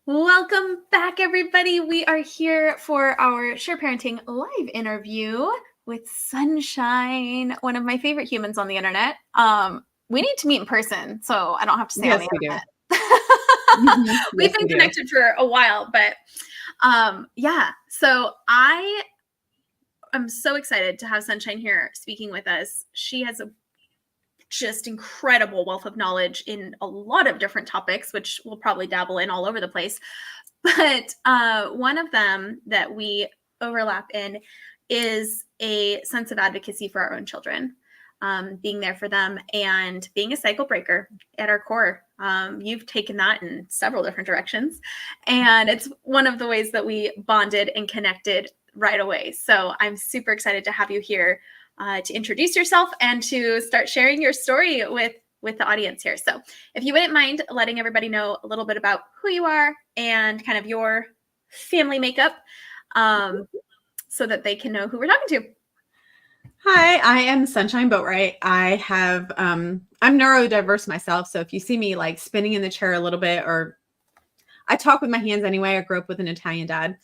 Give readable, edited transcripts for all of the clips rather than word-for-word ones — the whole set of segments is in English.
Welcome back, everybody. We are here for our Sure Parenting live interview with Sunshine, one of my favorite humans on the internet. We need to meet in person, so I don't have to stay on Yes, the we do. internet. We've Yes, been we do. connected for a while, but yeah. So I am so excited to have Sunshine here speaking with us. She has a just incredible wealth of knowledge in a lot of different topics, which we'll probably dabble in all over the place. But one of them that we overlap in is a sense of advocacy for our own children, being there for them and being a cycle breaker at our core. You've taken that in several different directions. And it's one of the ways that we bonded and connected right away. So I'm super excited to have you here to introduce yourself and to start sharing your story with the audience here. So if you wouldn't mind letting everybody know a little bit about who you are and kind of your family makeup, so that they can know who we're talking to. Hi, I am Sunshine Boatright. I'm neurodiverse myself. So if you see me like spinning in the chair a little bit, or I talk with my hands anyway, I grew up with an Italian dad.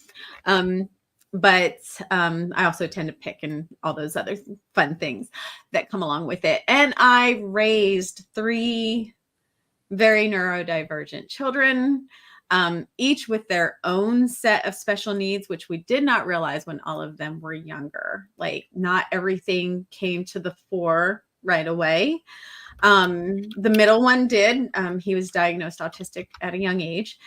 But I also tend to pick and all those other fun things that come along with it. And I raised 3 very neurodivergent children, each with their own set of special needs, which we did not realize when all of them were younger. Like, not everything came to the fore right away. The middle one did. He was diagnosed autistic at a young age.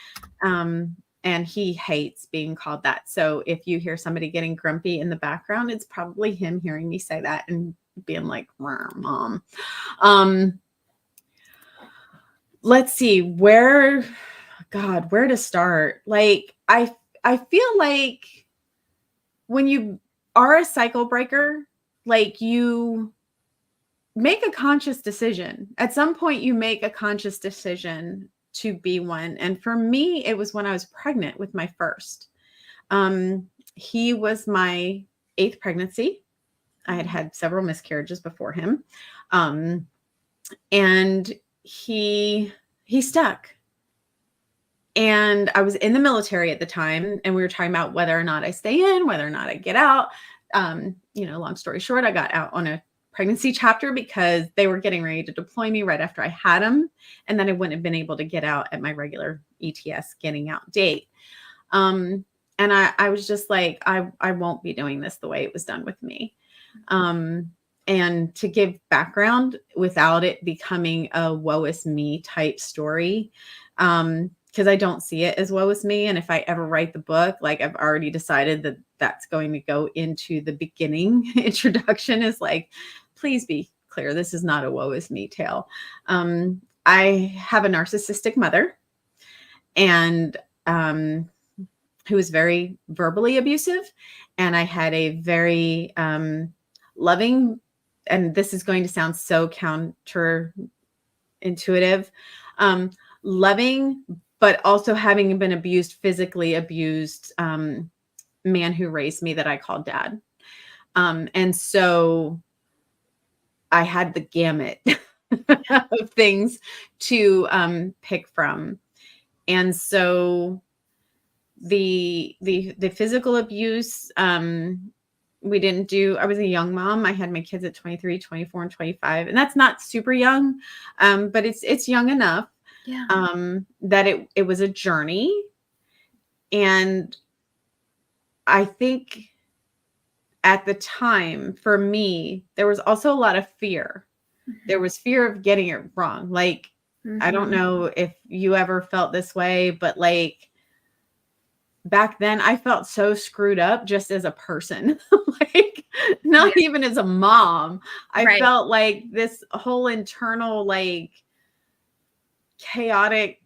And he hates being called that. So if you hear somebody getting grumpy in the background, it's probably him hearing me say that and being like, Mom. Let's see, where to start? Like, I feel like when you are a cycle breaker, like, you make a conscious decision. At some point, you make a conscious decision to be one. And for me, it was when I was pregnant with my first. He was my 8th pregnancy. I had several miscarriages before him. And he stuck. And I was in the military at the time, and we were talking about whether or not I stay in, whether or not I get out. Long story short, I got out on a pregnancy chapter because they were getting ready to deploy me right after I had him. And then I wouldn't have been able to get out at my regular ETS getting out date. And I was just like, I won't be doing this the way it was done with me. And to give background without it becoming a woe is me type story, because I don't see it as woe is me. And if I ever write the book, like, I've already decided that that's going to go into the beginning introduction, is like, please be clear, this is not a woe is me tale. I have a narcissistic mother, and who was very verbally abusive. And I had a very loving, and this is going to sound so counterintuitive, loving, but also having been abused, physically abused, man who raised me that I called dad. And so I had the gamut of things to pick from. And so the physical abuse, we didn't do. I was a young mom. I had my kids at 23, 24, and 25. And that's not super young, but it's young enough. Yeah. That it was a journey. And I think at the time, for me, there was also a lot of fear. Mm-hmm. There was fear of getting it wrong. Like, mm-hmm. I don't know if you ever felt this way, but like, back then I felt so screwed up just as a person, like, not even as a mom. I felt like this whole internal, like, chaotic,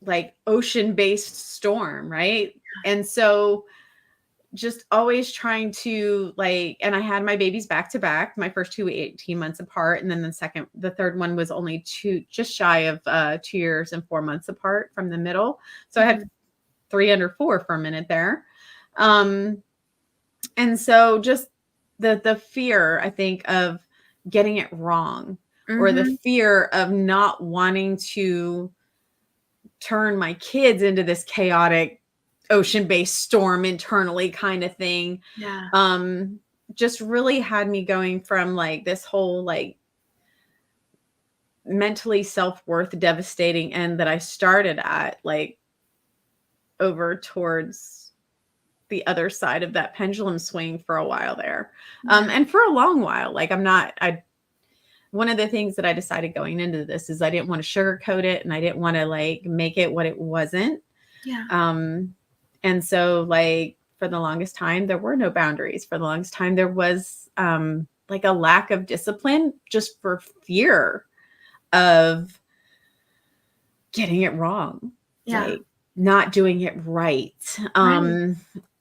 like, ocean-based storm, right? And so just always trying to, like, and I had my babies back to back. My first 2 were 18 months apart, and then the third one was only just shy of 2 years and 4 months apart from the middle. So I had 3 under 4 for a minute there. And so just the fear, I think, of getting it wrong, or the fear of not wanting to turn my kids into this chaotic ocean-based storm internally kind of thing. Yeah. Just really had me going from like this whole like mentally self-worth devastating end that I started at, like over towards the other side of that pendulum swing for a while there. And for a long while, like one of the things that I decided going into this is I didn't want to sugarcoat it, and I didn't want to like make it what it wasn't. Yeah. And so like for the longest time, there were no boundaries. For the longest time, there was like a lack of discipline just for fear of getting it wrong. Yeah. Like not doing it right.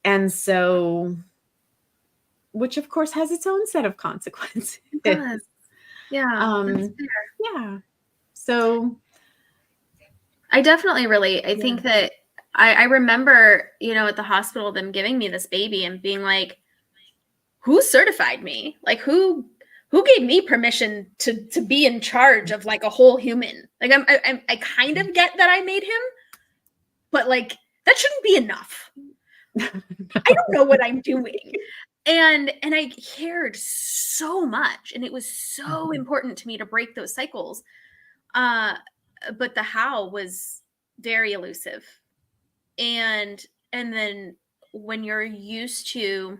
And so, which of course has its own set of consequences. It does. Yeah. That's fair. Yeah. So I definitely relate. I think that I remember, you know, at the hospital, them giving me this baby and being like, who certified me? Like who gave me permission to be in charge of like a whole human? Like I kind of get that I made him, but like that shouldn't be enough. I don't know what I'm doing. And I cared so much, and it was so important to me to break those cycles. But the how was very elusive. And then when you're used to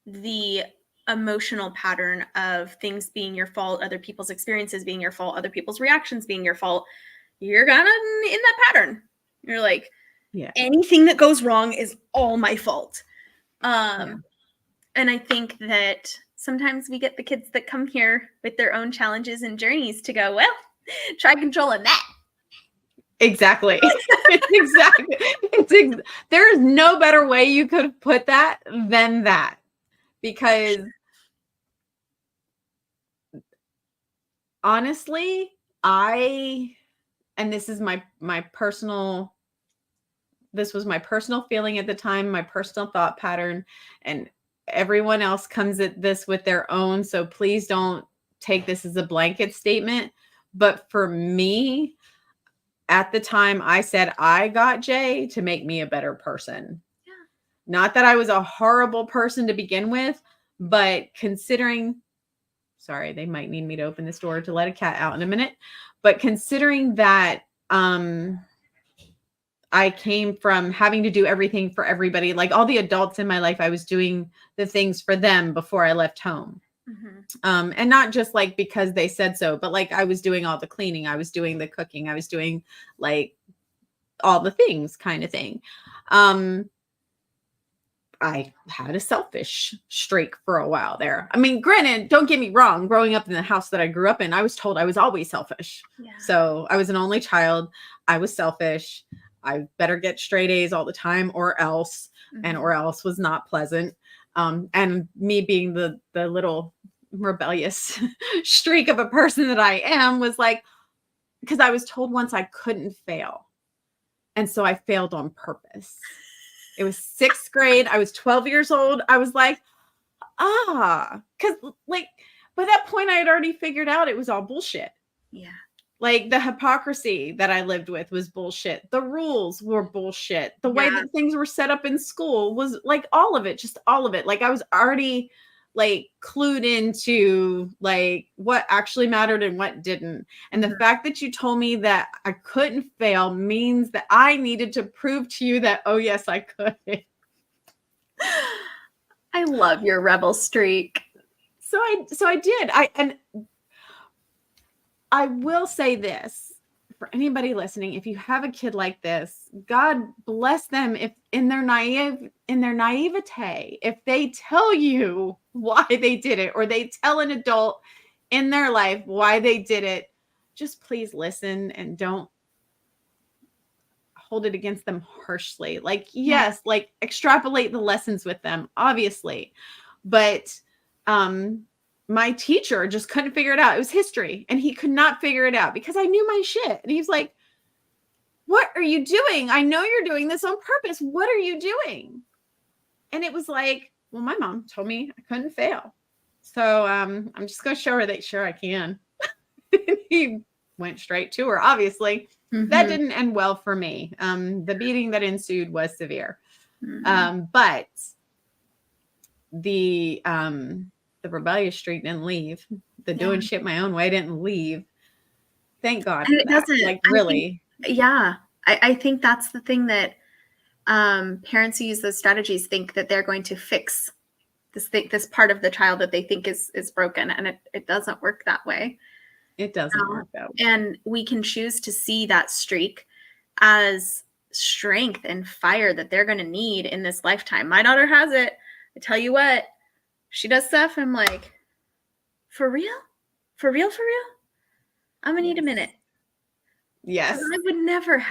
the emotional pattern of things being your fault, other people's experiences being your fault, other people's reactions being your fault, you're kind of in that pattern. You're like, anything that goes wrong is all my fault. And I think that sometimes we get the kids that come here with their own challenges and journeys to go, well, try controlling that. Exactly. Exactly. There is no better way you could put that than that. Because honestly, and this was my personal feeling at the time, my personal thought pattern, and everyone else comes at this with their own. So please don't take this as a blanket statement. But for me, at the time, I said I got Jay to make me a better person. Yeah. Not that I was a horrible person to begin with, but considering, sorry, they might need me to open this door to let a cat out in a minute. But considering that I came from having to do everything for everybody, like all the adults in my life, I was doing the things for them before I left home. And not just like because they said so, but like I was doing all the cleaning, I was doing the cooking, I was doing like all the things kind of thing. I had a selfish streak for a while there. I mean, granted, don't get me wrong, growing up in the house that I grew up in, I was told I was always selfish. Yeah. So I was an only child. I was selfish. I better get straight A's all the time or else, and or else was not pleasant. And me being the little rebellious streak of a person that I am was like, because I was told once I couldn't fail. And so I failed on purpose. It was 6th grade. I was 12 years old. I was like, because like by that point I had already figured out it was all bullshit. Yeah. Like the hypocrisy that I lived with was bullshit. The rules were bullshit. The way that things were set up in school was like all of it, just all of it. Like I was already like clued into like what actually mattered and what didn't. And the fact that you told me that I couldn't fail means that I needed to prove to you that, oh yes, I could. I love your rebel streak. So I did. And I will say this for anybody listening, if you have a kid like this, God bless them if in their naivete, if they tell you why they did it, or they tell an adult in their life why they did it, just please listen and don't hold it against them harshly. Like, yes, like extrapolate the lessons with them, obviously. But my teacher just couldn't figure it out. It was history, and he could not figure it out because I knew my shit. And he was like, what are you doing? I know you're doing this on purpose. What are you doing? And it was like, well, my mom told me I couldn't fail. So I'm just going to show her that sure I can. He went straight to her, obviously. that didn't end well for me. The beating that ensued was severe. But the rebellious streak didn't leave. The doing shit my own way didn't leave. Thank God for that. Like, really. I think that's the thing that parents who use those strategies think that they're going to fix this part of the child that they think is broken, and it doesn't work that way. It doesn't work that way. And we can choose to see that streak as strength and fire that they're going to need in this lifetime. My daughter has it. I tell you what, she does stuff. I'm like, for real? For real? For real? I'm going to need a minute. Yes. I would never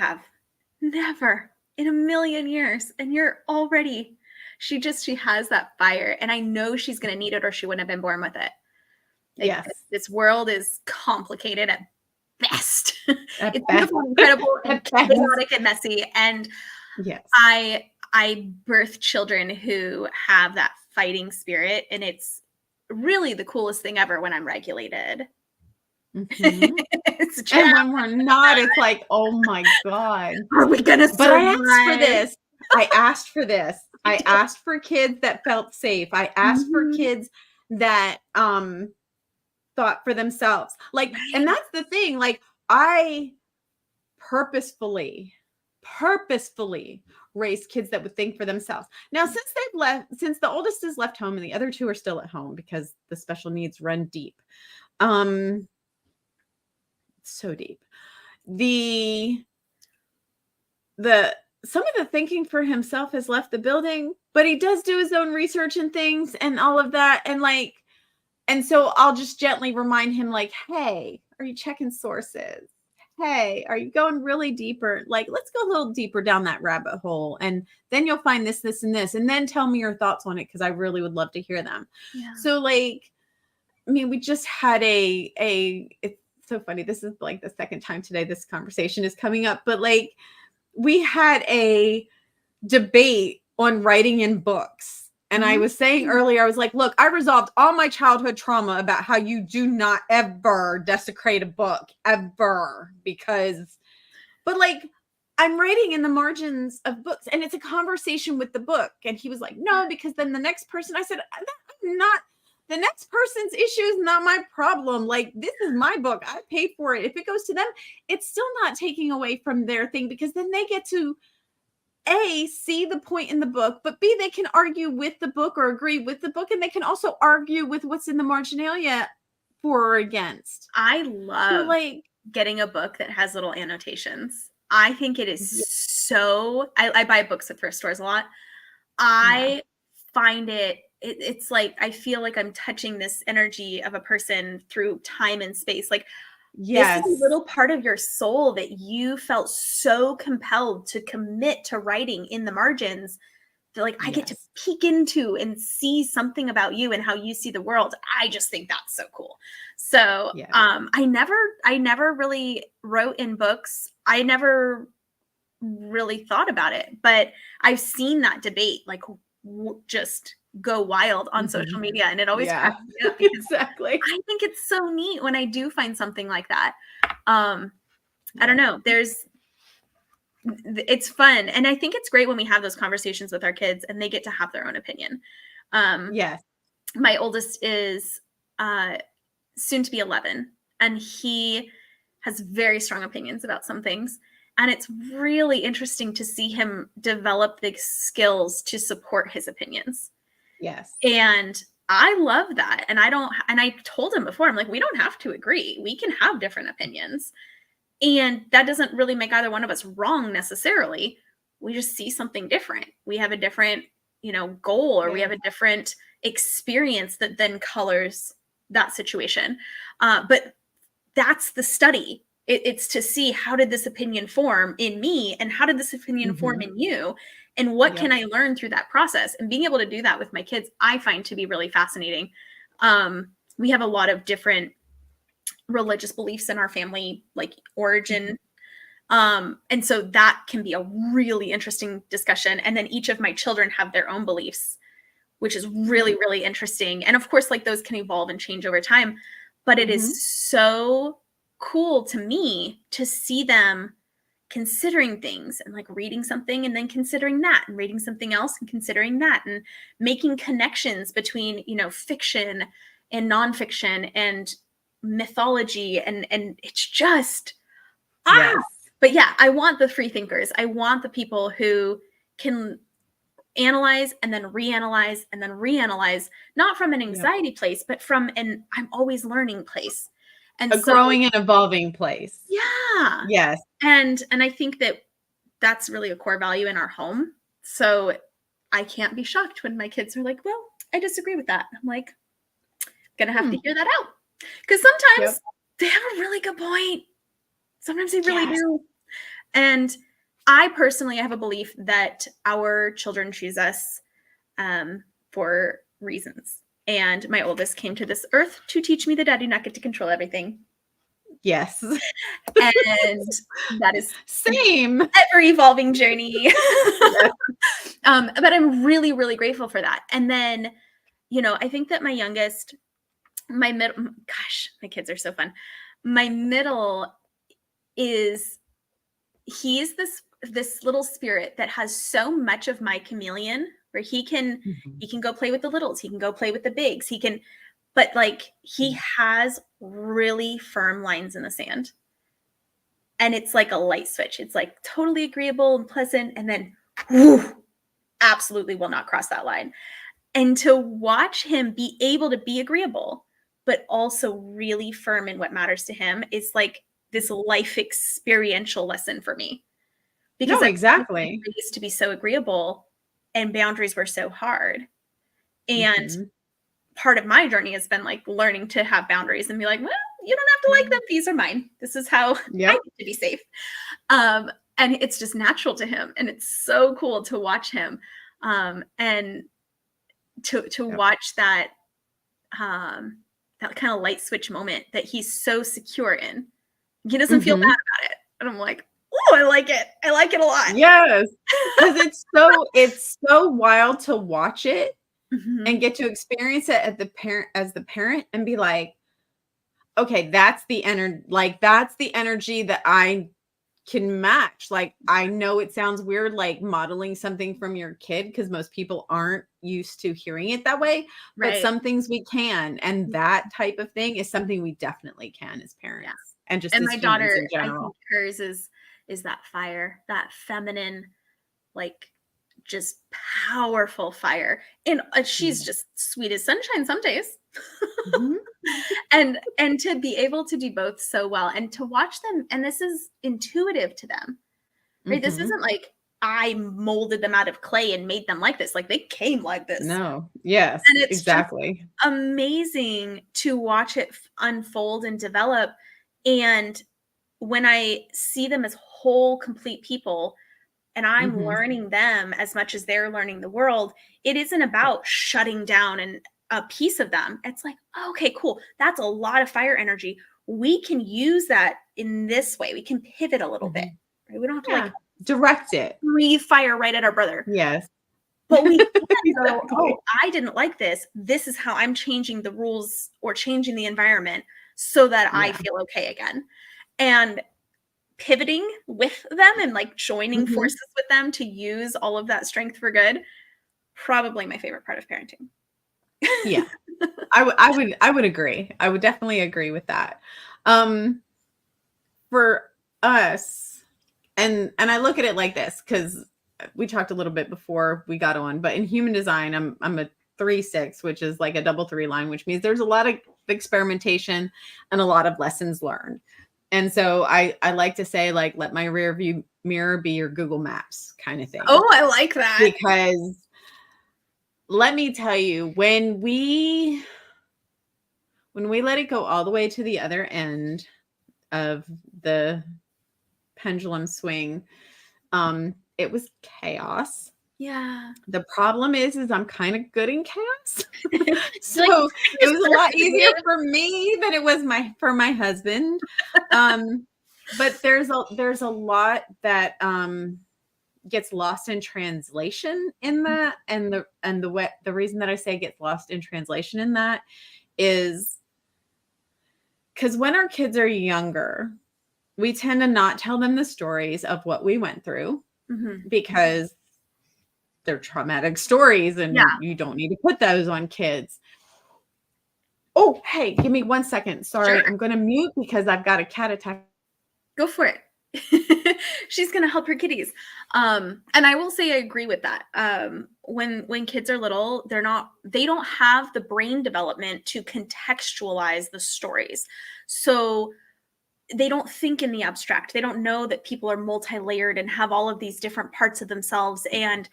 in a million years. And you're already, she has that fire. And I know she's going to need it or she wouldn't have been born with it. Like, this world is complicated at best. It's beautiful, incredible, and chaotic and messy. And I birth children who have that fighting spirit, and it's really the coolest thing ever when I'm regulated. It's and when we're not, it's like, oh my God, are we gonna survive? But I asked for this. I asked for kids that felt safe. I asked for kids that thought for themselves. Like, and that's the thing. Like, I purposefully raised kids that would think for themselves. Now, since the oldest is left home and the other two are still at home because the special needs run deep. So deep. Some of the thinking for himself has left the building, but he does do his own research and things and all of that. And so I'll just gently remind him, like, hey, are you checking sources? Hey, are you going really deeper? Like, let's go a little deeper down that rabbit hole. And then you'll find this, this, and this. And then tell me your thoughts on it, because I really would love to hear them. Yeah. So, like, I mean, we just had it's so funny. This is like the second time today this conversation is coming up. But, like, we had a debate on writing in books. And I was saying earlier, I was like, look, I resolved all my childhood trauma about how you do not ever desecrate a book, ever, but like, I'm writing in the margins of books and it's a conversation with the book. And he was like, no, because then the next person, I said, the next person's issue is not my problem. Like, this is my book. I paid for it. If it goes to them, it's still not taking away from their thing, because then they get to A, see the point in the book, but B, they can argue with the book or agree with the book, and they can also argue with what's in the marginalia for or against. I love getting a book that has little annotations. I think it is so, I buy books at thrift stores a lot. I find it's like, I feel like I'm touching this energy of a person through time and space. Like, this is a little part of your soul that you felt so compelled to commit to writing in the margins. That, like, I get to peek into and see something about you and how you see the world. I just think that's so cool. So, I never really wrote in books. I never really thought about it, but I've seen that debate, like, just go wild on social media, and it always cracks me up, because I think it's so neat when I do find something like that. I don't know, it's fun, and I think it's great when we have those conversations with our kids and they get to have their own opinion. My oldest is soon to be 11, and he has very strong opinions about some things. And it's really interesting to see him develop the skills to support his opinions. Yes. And I love that. And I told him before, I'm like, we don't have to agree. We can have different opinions. And that doesn't really make either one of us wrong necessarily. We just see something different. We have a different, goal, or we have a different experience that then colors that situation. But that's the study. It's to see, how did this opinion form in me, and how did this opinion form in you, and what can I learn through that process? And being able to do that with my kids, I find to be really fascinating. We have a lot of different religious beliefs in our family, like origin. And so that can be a really interesting discussion. And then each of my children have their own beliefs, which is really, really interesting. And of course, like, those can evolve and change over time, but it is so cool to me to see them considering things and like reading something and then considering that and reading something else and considering that and making connections between, fiction and nonfiction and mythology. And it's just, Yes. but yeah, I want the free thinkers. I want the people who can analyze and then reanalyze and then reanalyze, not from an anxiety place, but from an I'm always learning place. And A growing and evolving place. Yeah. Yes. And I think that that's really a core value in our home. So I can't be shocked when my kids are like, well, I disagree with that. I'm like, gonna have to hear that out. Because sometimes they have a really good point. Sometimes they really do. And I personally have a belief that our children choose us for reasons. And my oldest came to this earth to teach me that I do not get to control everything. Yes. And that is same. Ever evolving journey. But I'm really, really grateful for that. And then, I think that my youngest, my kids are so fun. My middle he's this little spirit that has so much of my chameleon, where he can go play with the littles, he can go play with the bigs, but like he has really firm lines in the sand. And it's like a light switch. It's like totally agreeable and pleasant, and then absolutely will not cross that line. And to watch him be able to be agreeable, but also really firm in what matters to him is like this life experiential lesson for me. Because exactly. I used to be so agreeable and boundaries were so hard. And part of my journey has been like learning to have boundaries and be like, well, you don't have to like them. These are mine. This is how I get to be safe. And it's just natural to him. And it's so cool to watch him. And to watch that, that kind of light switch moment that he's so secure in. He doesn't feel bad about it. And I'm like, oh, I like it. I like it a lot. Yes. Because it's so wild to watch it and get to experience it as the parent and be like, okay, that's the energy that I can match. Like, I know it sounds weird, like modeling something from your kid, because most people aren't used to hearing it that way, but some things we can. And that type of thing is something we definitely can as parents. And just as my daughter, in general. I think hers is that fire, that feminine, like just powerful fire. And she's just sweet as sunshine some days. And to be able to do both so well and to watch them, and this is intuitive to them, right? This isn't like I molded them out of clay and made them like this. Like they came like this. No. Yes. And it's exactly amazing to watch it unfold and develop. And when I see them as whole, complete people, and I'm learning them as much as they're learning the world, it isn't about shutting down and a piece of them. It's like, okay, cool. That's a lot of fire energy. We can use that in this way. We can pivot a little bit. Right? We don't have to like direct it. Breathe fire right at our brother. Yes. But we can go, oh, I didn't like this. This is how I'm changing the rules or changing the environment so that I feel okay again. And pivoting with them and like joining forces with them to use all of that strength for good, probably my favorite part of parenting. Yeah. I would agree. I would definitely agree with that. For us, and I look at it like this, because we talked a little bit before we got on, but in human design, I'm a 3-6, which is like a double 3 line, which means there's a lot of experimentation and a lot of lessons learned. And so I like to say, like, let my rear view mirror be your Google Maps kind of thing. Oh, I like that. Because let me tell you, when we let it go all the way to the other end of the pendulum swing, it was chaos. Yeah. The problem is I'm kind of good in chaos. So like, it was a lot easier for me than it was for my husband. But there's a lot that gets lost in translation in that. And the reason that I say gets lost in translation in that is because when our kids are younger, we tend to not tell them the stories of what we went through because they're traumatic stories and you don't need to put those on kids. Oh, hey, give me 1 second. Sorry, I'm going to mute because I've got a cat attack. Go for it. She's going to help her kitties. And I will say I agree with that. When kids are little, they don't have the brain development to contextualize the stories. So they don't think in the abstract. They don't know that people are multi-layered and have all of these different parts of themselves. And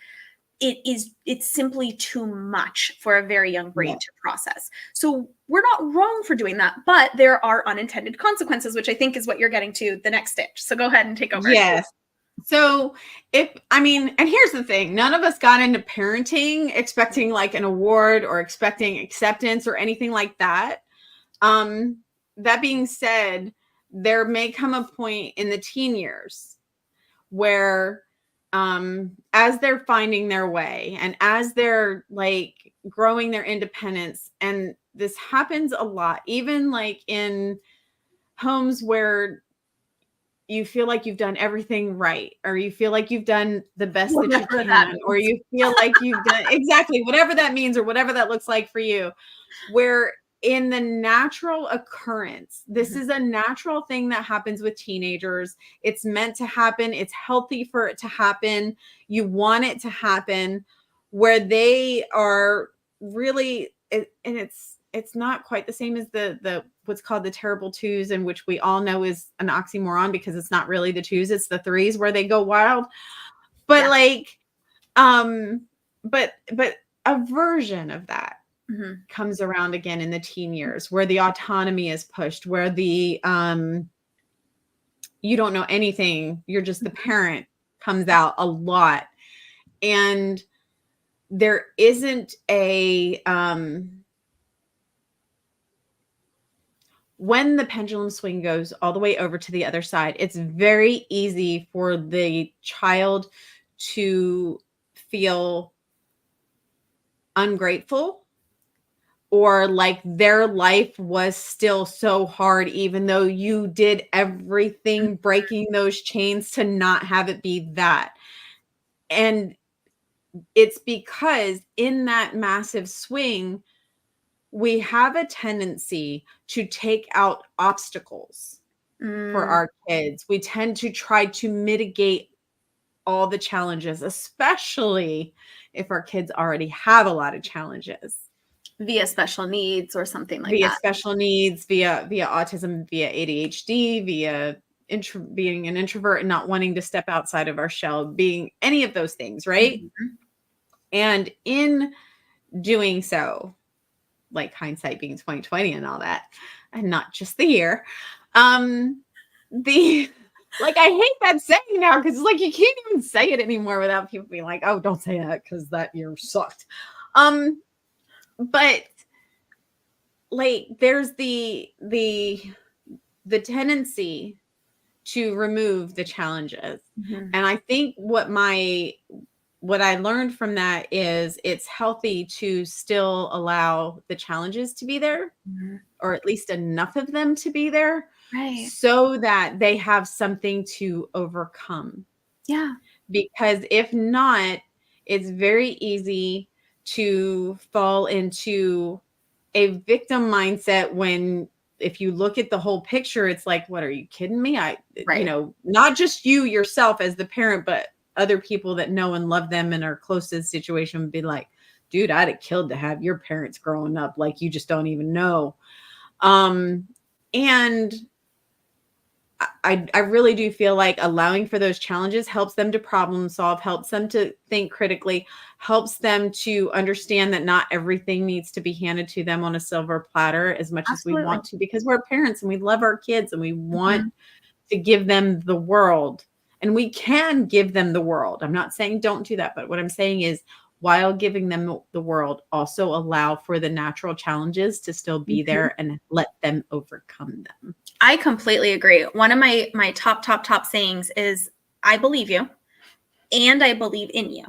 it's simply too much for a very young brain to process. So we're not wrong for doing that, but there are unintended consequences, which I think is what you're getting to the next stage. So go ahead and take over. Yes. So and here's the thing, none of us got into parenting expecting like an award or expecting acceptance or anything like that. That being said, there may come a point in the teen years where as they're finding their way and as they're like growing their independence, and this happens a lot, even like in homes where you feel like you've done everything right, or you feel like you've done the best that you can, or you feel like you've done exactly whatever that means or whatever that looks like for you, where in the natural occurrence, this is a natural thing that happens with teenagers. It's meant to happen. It's healthy for it to happen. You want it to happen where they are really, and it's not quite the same as the what's called the terrible twos, and which we all know is an oxymoron because it's not really the twos, it's the threes where they go wild. But but a version of that comes around again in the teen years where the autonomy is pushed, where the you don't know anything, you're just the parent comes out a lot. And there isn't a when the pendulum swing goes all the way over to the other side, it's very easy for the child to feel ungrateful or like their life was still so hard, even though you did everything breaking those chains to not have it be that. And it's because in that massive swing, we have a tendency to take out obstacles for our kids. We tend to try to mitigate all the challenges, especially if our kids already have a lot of challenges. Via special needs or something like that. Via special needs, via autism, via ADHD, via being an introvert and not wanting to step outside of our shell, being any of those things, right? And in doing so, like hindsight being 2020 and all that, and not just the year, like I hate that saying now because it's like you can't even say it anymore without people being like, oh, don't say that because that year sucked. But like there's the tendency to remove the challenges. And I think what I learned from that is it's healthy to still allow the challenges to be there, or at least enough of them to be there, so that they have something to overcome. Yeah. Because if not, it's very easy to fall into a victim mindset when, if you look at the whole picture, it's like, what, are you kidding me? You know, not just you yourself as the parent, but other people that know and love them and are close to the situation would be like, dude, I'd have killed to have your parents growing up. Like, you just don't even know. And I really do feel like allowing for those challenges helps them to problem solve, helps them to think critically, helps them to understand that not everything needs to be handed to them on a silver platter as much as we want to, because we're parents and we love our kids and we want to give them the world, and we can give them the world. I'm not saying don't do that, but what I'm saying is, while giving them the world, also allow for the natural challenges to still be there and let them overcome them. I completely agree. One of my top sayings is, I believe you and I believe in you.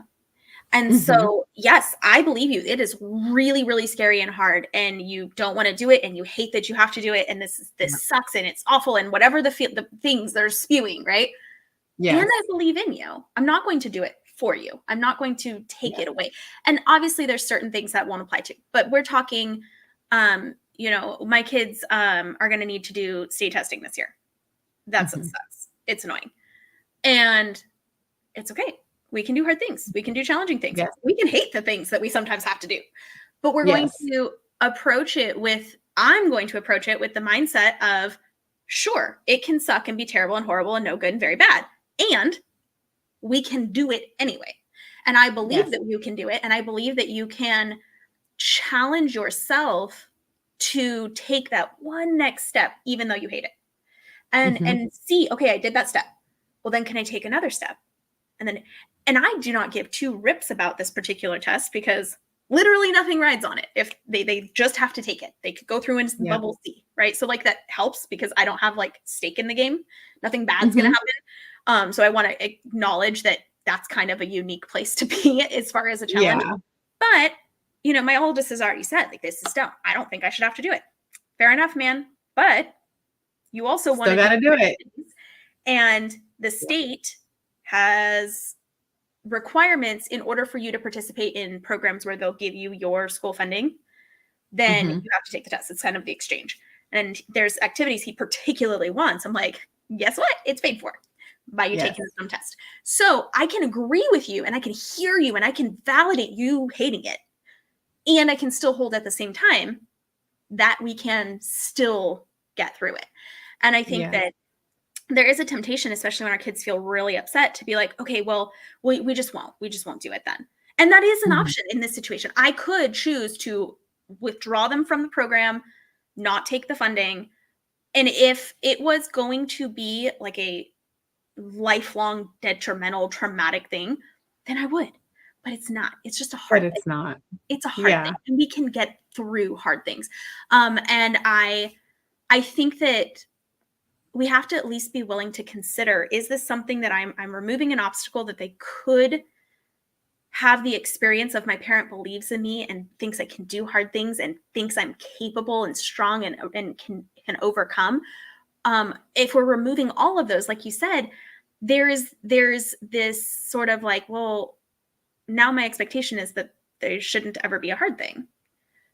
And so, yes, I believe you. It is really, really scary and hard, and you don't want to do it, and you hate that you have to do it, and this sucks, and it's awful, and whatever the things they're spewing, right? Yes. And I believe in you. I'm not going to do it for you. I'm not going to take it away. And obviously, there's certain things that won't apply to, but we're talking, my kids are going to need to do state testing this year. That sucks. It's annoying, and it's okay. We can do hard things. We can do challenging things. Yes. We can hate the things that we sometimes have to do, but we're going to I'm going to approach it with the mindset of, sure, it can suck and be terrible and horrible and no good and very bad. And we can do it anyway. And I believe that you can do it. And I believe that you can challenge yourself to take that one next step, even though you hate it. And see, okay, I did that step. Well, then can I take another step? And I do not give two rips about this particular test because literally nothing rides on it. If they just have to take it, they could go through into the bubble C, right? So like that helps because I don't have like stake in the game. Nothing bad's going to happen. So I want to acknowledge that that's kind of a unique place to be as far as a challenge. But, my oldest has already said, like, this is dumb. I don't think I should have to do it. Fair enough, man. But you also want to do it. And the state has requirements in order for you to participate in programs where they'll give you your school funding. Then you have to take the test. It's kind of the exchange. And there's activities he particularly wants. I'm like, guess what? It's paid for by you taking some test. So I can agree with you and I can hear you and I can validate you hating it. And I can still hold at the same time that we can still get through it. And I think that there is a temptation, especially when our kids feel really upset, to be like, okay, well, we just won't do it then. And that is an option in this situation. I could choose to withdraw them from the program, not take the funding. And if it was going to be like a lifelong detrimental, traumatic thing, then I would. But it's not. It's just a hard thing. But it's not. It's a hard thing. And we can get through hard things. And I think that we have to at least be willing to consider, is this something that I'm removing an obstacle that they could have the experience of my parent believes in me and thinks I can do hard things and thinks I'm capable and strong and can overcome. If we're removing all of those, like you said, there's this sort of like, well, now my expectation is that there shouldn't ever be a hard thing.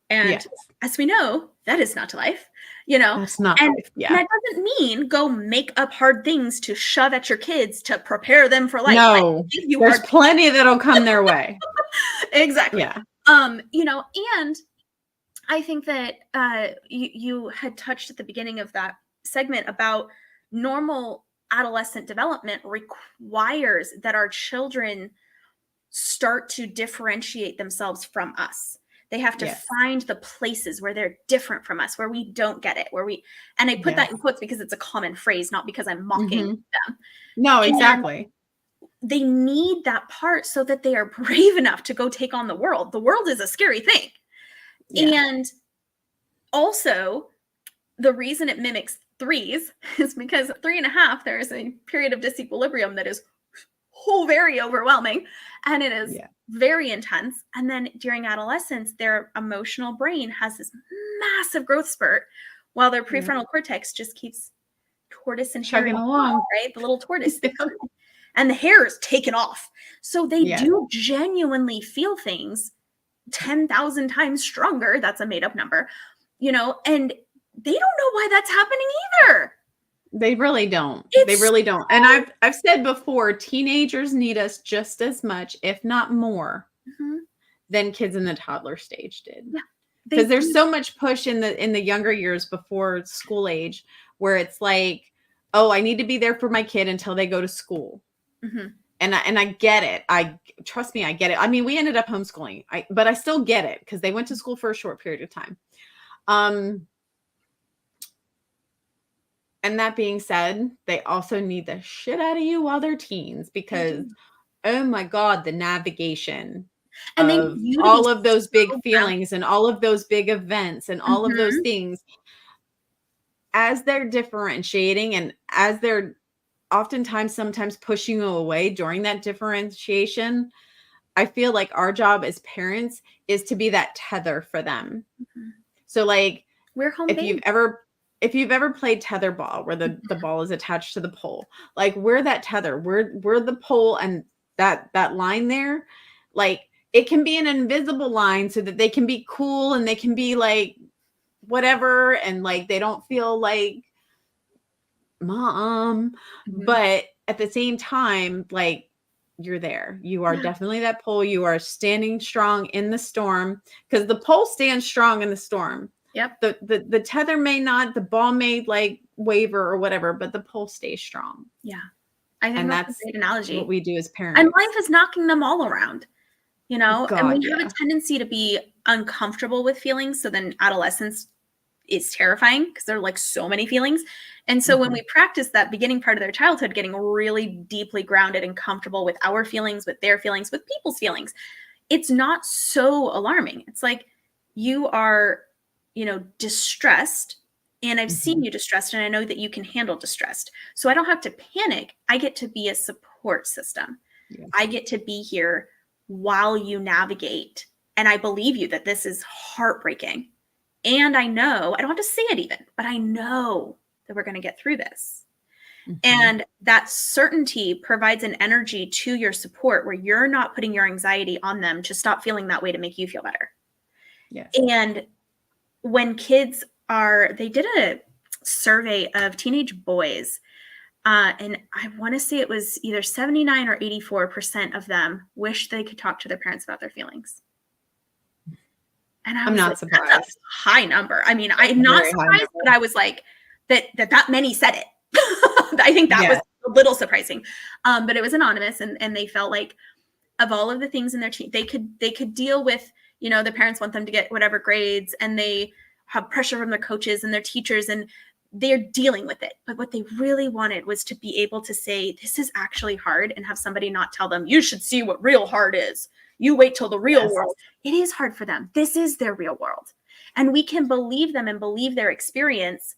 And as we know, that is not life, That's not life. And that doesn't mean go make up hard things to shove at your kids to prepare them for life. No, there's plenty that'll come their way. Exactly. Yeah. And I think that you had touched at the beginning of that segment about normal adolescent development requires that our children start to differentiate themselves from us. They have to find the places where they're different from us, where we don't get it, and I put that in quotes because it's a common phrase, not because I'm mocking them. No, exactly. And they need that part so that they are brave enough to go take on the world. The world is a scary thing. And also the reason it mimics threes is because 3.5, there is a period of disequilibrium that is very overwhelming and it is very intense. And then during adolescence, their emotional brain has this massive growth spurt while their prefrontal cortex just keeps tortoise and chugging along, right? The little tortoise and the hair is taken off. So they do genuinely feel things 10,000 times stronger. That's a made up number, and they don't know why that's happening either. They really don't. They really don't. And I've said before, teenagers need us just as much, if not more, than kids in the toddler stage did. Yeah, because there's so much push in the younger years before school age, where it's like, oh, I need to be there for my kid until they go to school. And I get it. Trust me, I get it. I mean, we ended up homeschooling, but I still get it because they went to school for a short period of time. And that being said, they also need the shit out of you while they're teens because, oh my God, the navigation and of all of those big feelings and all of those big events and all of those things, as they're differentiating and as they're oftentimes sometimes pushing you away during that differentiation, I feel like our job as parents is to be that tether for them. Mhm. So like We're home if base. you've ever played tetherball where the ball is attached to the pole, like we're that tether, we're the pole, and that line there, like it can be an invisible line so that they can be cool and they can be like whatever, and like they don't feel like mom, Mhm. but at the same time, like you're there. You are Yeah. definitely that pole. You are standing strong in the storm, because the pole stands strong in the storm. Yep. The tether may not, the ball may like waver or whatever, but the pole stays strong. Yeah. I think And that's a that's great analogy. what we do as And parents. life is knocking them all around, you know, and God, we have yeah. a tendency to be uncomfortable with feelings. So then adolescence is terrifying because there are like so many feelings. And so when Mhm. we practice that beginning part of their childhood, getting really deeply grounded and comfortable with our feelings, with their feelings, with people's feelings, it's not so alarming. It's like you are, distressed. And I've seen Mhm. you distressed, and I know that you can handle distressed. So I don't have to panic. I get to be a support system. Yes. I get to be here while you navigate. And I believe you that this is heartbreaking. And I know, I don't have to say it even, but I know that we're going to get through this. Mhm. And that certainty provides an energy to your support where you're not putting your anxiety on them to stop feeling that way to make you feel better. Yes. And when kids they did a survey of teenage boys, and I want to say it was either 79 or 84% of them wish they could talk to their parents about their feelings. And I I'm was not like, that's a surprised. high number. I mean, That's I'm a not very high surprised, number. but I was like, that many said it. I think that was Yes. a little surprising. But it was anonymous, and they felt like of all of the things in their teen, they could deal with, the parents want them to get whatever grades, and they have pressure from their coaches and their teachers, and they're dealing with it. But what they really wanted was to be able to say, this is actually hard, and have somebody not tell them, you should see what real hard is. You wait till the real Yes. world. It is hard for them. This is their real world. And we can believe them and believe their experience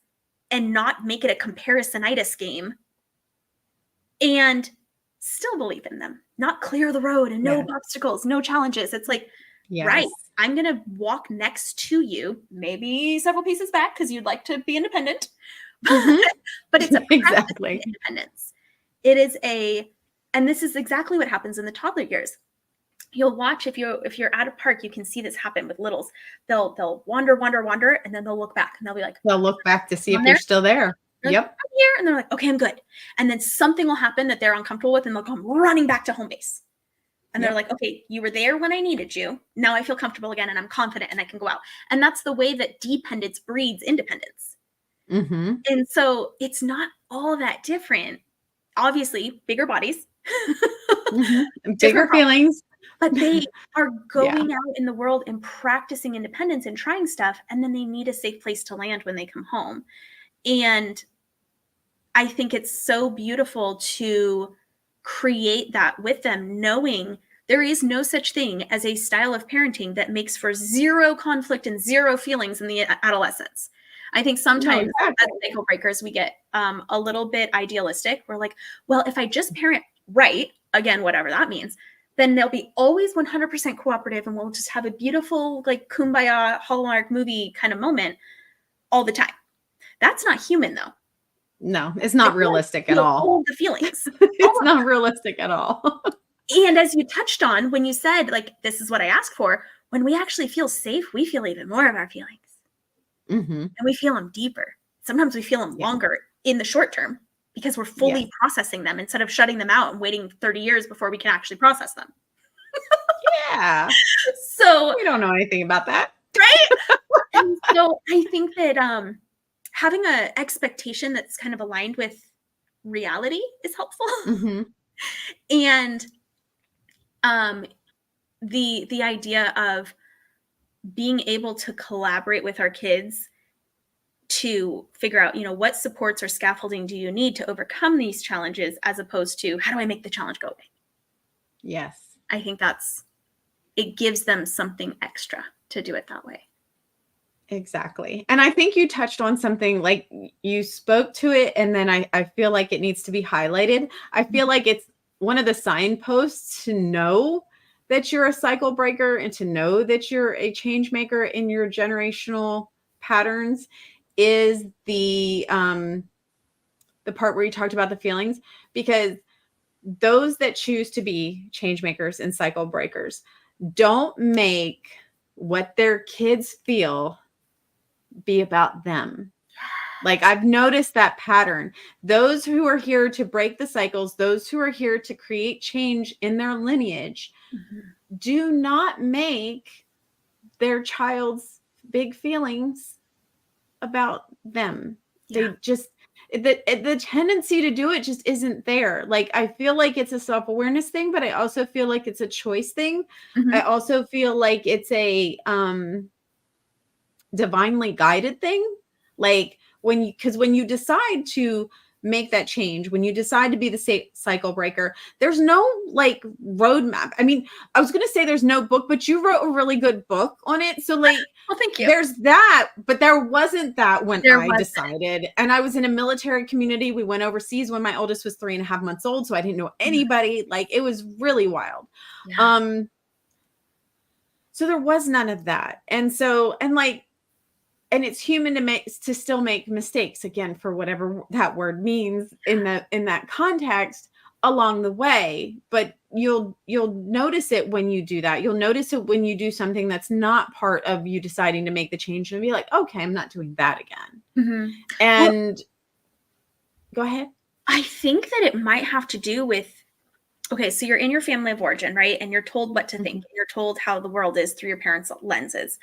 and not make it a comparisonitis game, and still believe in them, not clear the road and no Yes. obstacles, no challenges. It's like, right, Yes. I'm going to walk next to you, maybe several pieces back because you'd like to be independent. Mhm. But it's a practice Exactly. of independence. It is and this is exactly what happens in the toddler years. You'll watch, if you're at a park, you can see this happen with littles. They'll wander, and then they'll look back and they'll be like, They'll look back to see on if you're there. still there. They're like, Yep. I'm here, and they're like, okay, I'm good. And then something will happen that they're uncomfortable with, and they'll come running back to home base. And they're Yep. like, okay, you were there when I needed you. Now I feel comfortable again, and I'm confident, and I can go out. And that's the way that dependence breeds independence. Mhm. And so it's not all that different. Obviously, bigger bodies, Mhm. Bigger different problems, feelings. but they are Yeah. going out in the world and practicing independence and trying stuff, and then they need a safe place to land when they come home. And I think it's so beautiful to create that with them, knowing there is no such thing as a style of parenting that makes for zero conflict and zero feelings in the adolescence. I think No, sometimes as exactly. cycle breakers, we get a little bit idealistic. We're like, well, if I just parent right, again, whatever that means, then they'll be always 100% cooperative, and we'll just have a beautiful, like, kumbaya Hallmark movie kind of moment all the time. That's not human, though. No, it's not realistic at Feel all. all of the feelings. All It's of not realistic at all. And as you touched on when you said, like, this is what I asked for, when we actually feel safe, we feel even more of our feelings, Mhm. and we feel them deeper. Sometimes we feel them Yeah. longer in the short term because we're fully Yes. processing them instead of shutting them out and waiting 30 years before we can actually process them. Yeah. So, We don't know anything about that. right? And so I think that having a expectation that's kind of aligned with reality is helpful. Mhm. And um the idea of being able to collaborate with our kids to figure out, what supports or scaffolding do you need to overcome these challenges, as opposed to how do I make the challenge go away? Yes. I think it gives them something extra to do it that way. Exactly. And I think you touched on something, like you spoke to it, and then I feel like it needs to be highlighted. I feel like it's one of the signposts to know that you're a cycle breaker and to know that you're a change maker in your generational patterns is the part where you talked about the feelings, because those that choose to be change makers and cycle breakers don't make what their kids feel be about them. Like, I've noticed that pattern. Those who are here to break the cycles, those who are here to create change in their lineage, do not make their child's big feelings about them. Yeah. They just, the tendency to do it just isn't there. Like, I feel like it's a self-awareness thing, but I also feel like it's a choice thing. I also feel like it's a divinely guided thing. Like, when you decide to make that change, when you decide to be the cycle breaker, there's no like roadmap. I mean, I was going to say there's no book, but you wrote a really good book on it. So like, well, thank you. There's that, but there wasn't that when I decided. And I was in a military community. We went overseas when my oldest was 3.5 months old. So I didn't know anybody. Like, it was really wild. Yeah. So there was none of that. And it's human to still make mistakes, again, for whatever that word means in that context along the way. But you'll notice it when you do that. You'll notice it when you do something that's not part of you deciding to make the change and be like, okay, I'm not doing that again. And go ahead. I think that it might have to do with, okay, so you're in your family of origin, right? And you're told what to think. You're told how the world is through your parents' lenses.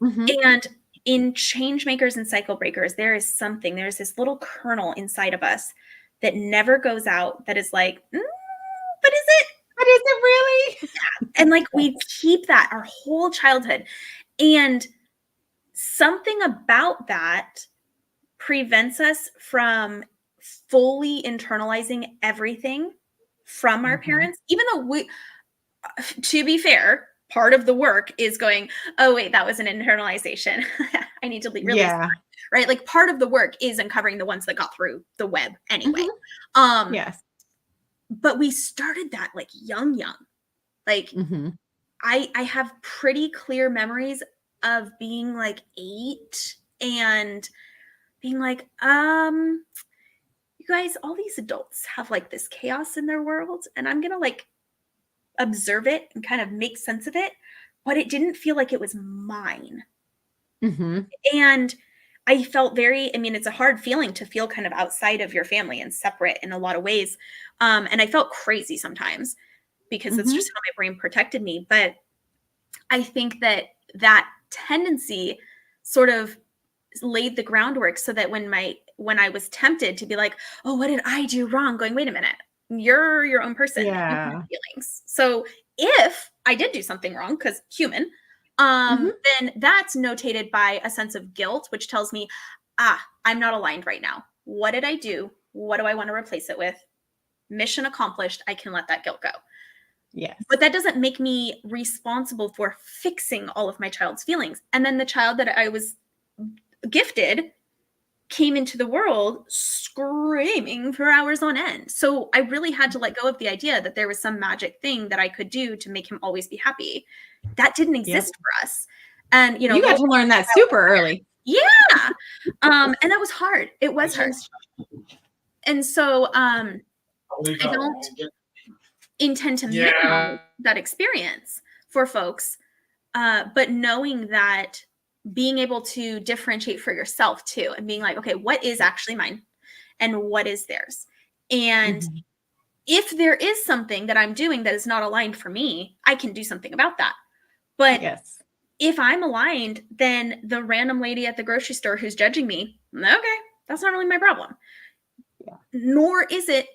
And in change makers and cycle breakers, there's this little kernel inside of us that never goes out that is like, but is it? But is it really? Yeah. And like, we keep that our whole childhood. And something about that prevents us from fully internalizing everything from our parents, even though to be fair, part of the work is going, oh, wait, that was an internalization. I need to release that, right? Like, part of the work is uncovering the ones that got through the web anyway. Yes. But we started that like young. Like, I have pretty clear memories of being like 8 and being like, you guys, all these adults have like this chaos in their world, and I'm going to like observe it and kind of make sense of it, but it didn't feel like it was mine. And I felt it's a hard feeling to feel kind of outside of your family and separate in a lot of ways. And I felt crazy sometimes because it's just how my brain protected me. But I think that tendency sort of laid the groundwork so that when I was tempted to be like, oh, what did I do wrong? Going, wait a minute. You're your own person. Yeah. You have feelings. So if I did do something wrong, because human, then that's notated by a sense of guilt, which tells me, I'm not aligned right now. What did I do? What do I want to replace it with? Mission accomplished. I can let that guilt go. Yes. But that doesn't make me responsible for fixing all of my child's feelings. And then the child that I was gifted came into the world screaming for hours on end. So I really had to let go of the idea that there was some magic thing that I could do to make him always be happy. That didn't exist for us. And, you got to learn that super early. Yeah. And that was hard. It was hard. And so I don't intend to minimize that experience for folks. But knowing that being able to differentiate for yourself too, and being like, okay, what is actually mine and what is theirs? And if there is something that I'm doing that is not aligned for me, I can do something about that. But if I'm aligned, then the random lady at the grocery store who's judging me, okay, that's not really my problem. Nor is it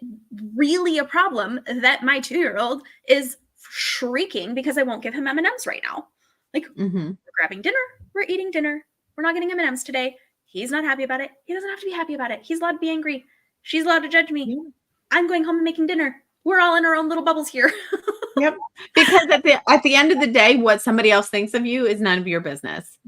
really a problem that my 2-year-old is shrieking because I won't give him M&Ms right now. Like, we're grabbing dinner, we're eating dinner, we're not getting M&Ms today. He's not happy about it. He doesn't have to be happy about it. He's allowed to be angry. She's allowed to judge me. I'm going home and making dinner. We're all in our own little bubbles here. Because at the end of the day, what somebody else thinks of you is none of your business.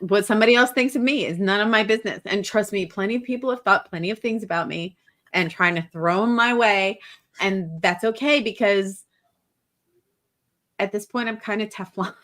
What somebody else thinks of me is none of my business. And trust me, plenty of people have thought plenty of things about me and trying to throw them my way. And that's okay, because at this point, I'm kind of Teflon.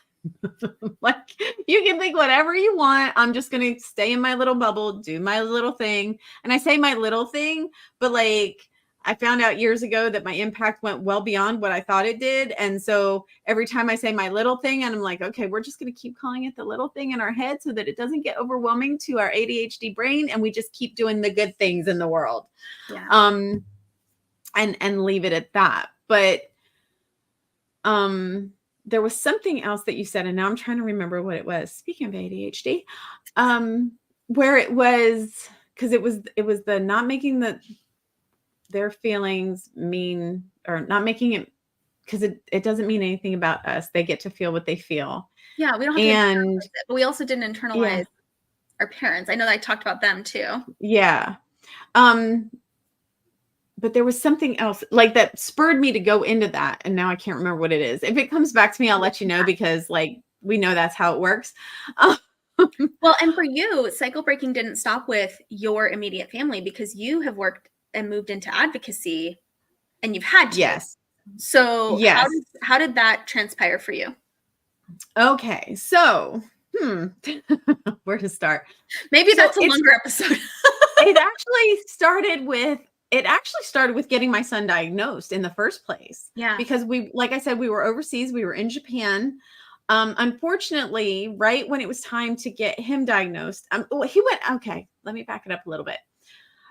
Like, you can think whatever you want. I'm just going to stay in my little bubble, do my little thing. And I say my little thing, but like, I found out years ago that my impact went well beyond what I thought it did. And so every time I say my little thing, and I'm like, okay, we're just going to keep calling it the little thing in our head so that it doesn't get overwhelming to our ADHD brain. And we just keep doing the good things in the world. Yeah. And leave it at that. But, there was something else that you said, and now I'm trying to remember what it was. Speaking of ADHD, where it was, because it was the not making their feelings mean, or not making it, because it doesn't mean anything about us. They get to feel what they feel. Yeah, we don't have to internalize it, but we also didn't internalize our parents. I know that I talked about them too. Yeah. But there was something else like that spurred me to go into that. And now I can't remember what it is. If it comes back to me, I'll let you know, because like, we know that's how it works. Well, and for you, cycle breaking didn't stop with your immediate family, because you have worked and moved into advocacy and you've had to. Yes. So yes. How did that transpire for you? Okay. So, where to start? Maybe that's a longer episode. It actually started with getting my son diagnosed in the first place. Yeah. Because like I said, we were overseas. We were in Japan. Unfortunately, right when it was time to get him diagnosed, okay, let me back it up a little bit.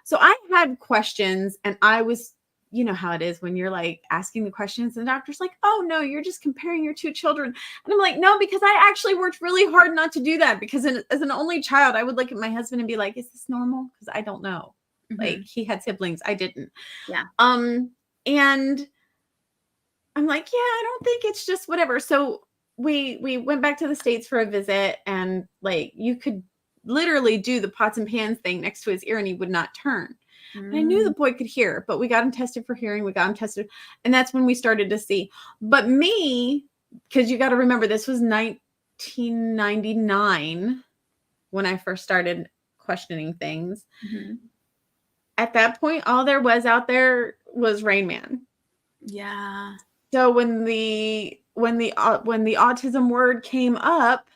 So I had questions, and I was, you know how it is when you're like asking the questions and the doctor's like, oh no, you're just comparing your two children. And I'm like, no, because I actually worked really hard not to do that, because as an only child, I would look at my husband and be like, is this normal? Because I don't know. Mm-hmm. Like, he had siblings. I didn't. Yeah. And I'm like, yeah, I don't think it's just whatever. So we went back to the States for a visit, and like, you could literally do the pots and pans thing next to his ear and he would not turn. And I knew the boy could hear, but we got him tested for hearing. We got him tested. And that's when we started to see. But me, because you got to remember, this was 1999 when I first started questioning things. Mm-hmm. At that point, all there was out there was Rain Man. Yeah. So when the autism word came up,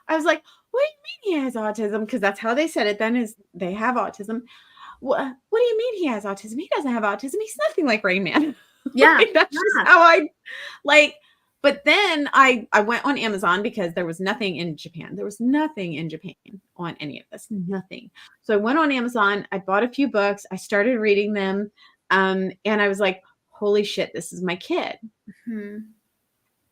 I was like, what do you mean he has autism? Because that's how they said it then, is they have autism. What do you mean he has autism? He doesn't have autism. He's nothing like Rain Man. Yeah. Like, that's just how I like. But then I went on Amazon, because there was nothing in Japan. There was nothing in Japan on any of this. Nothing. So I went on Amazon. I bought a few books. I started reading them. And I was like, holy shit, this is my kid. Mm-hmm.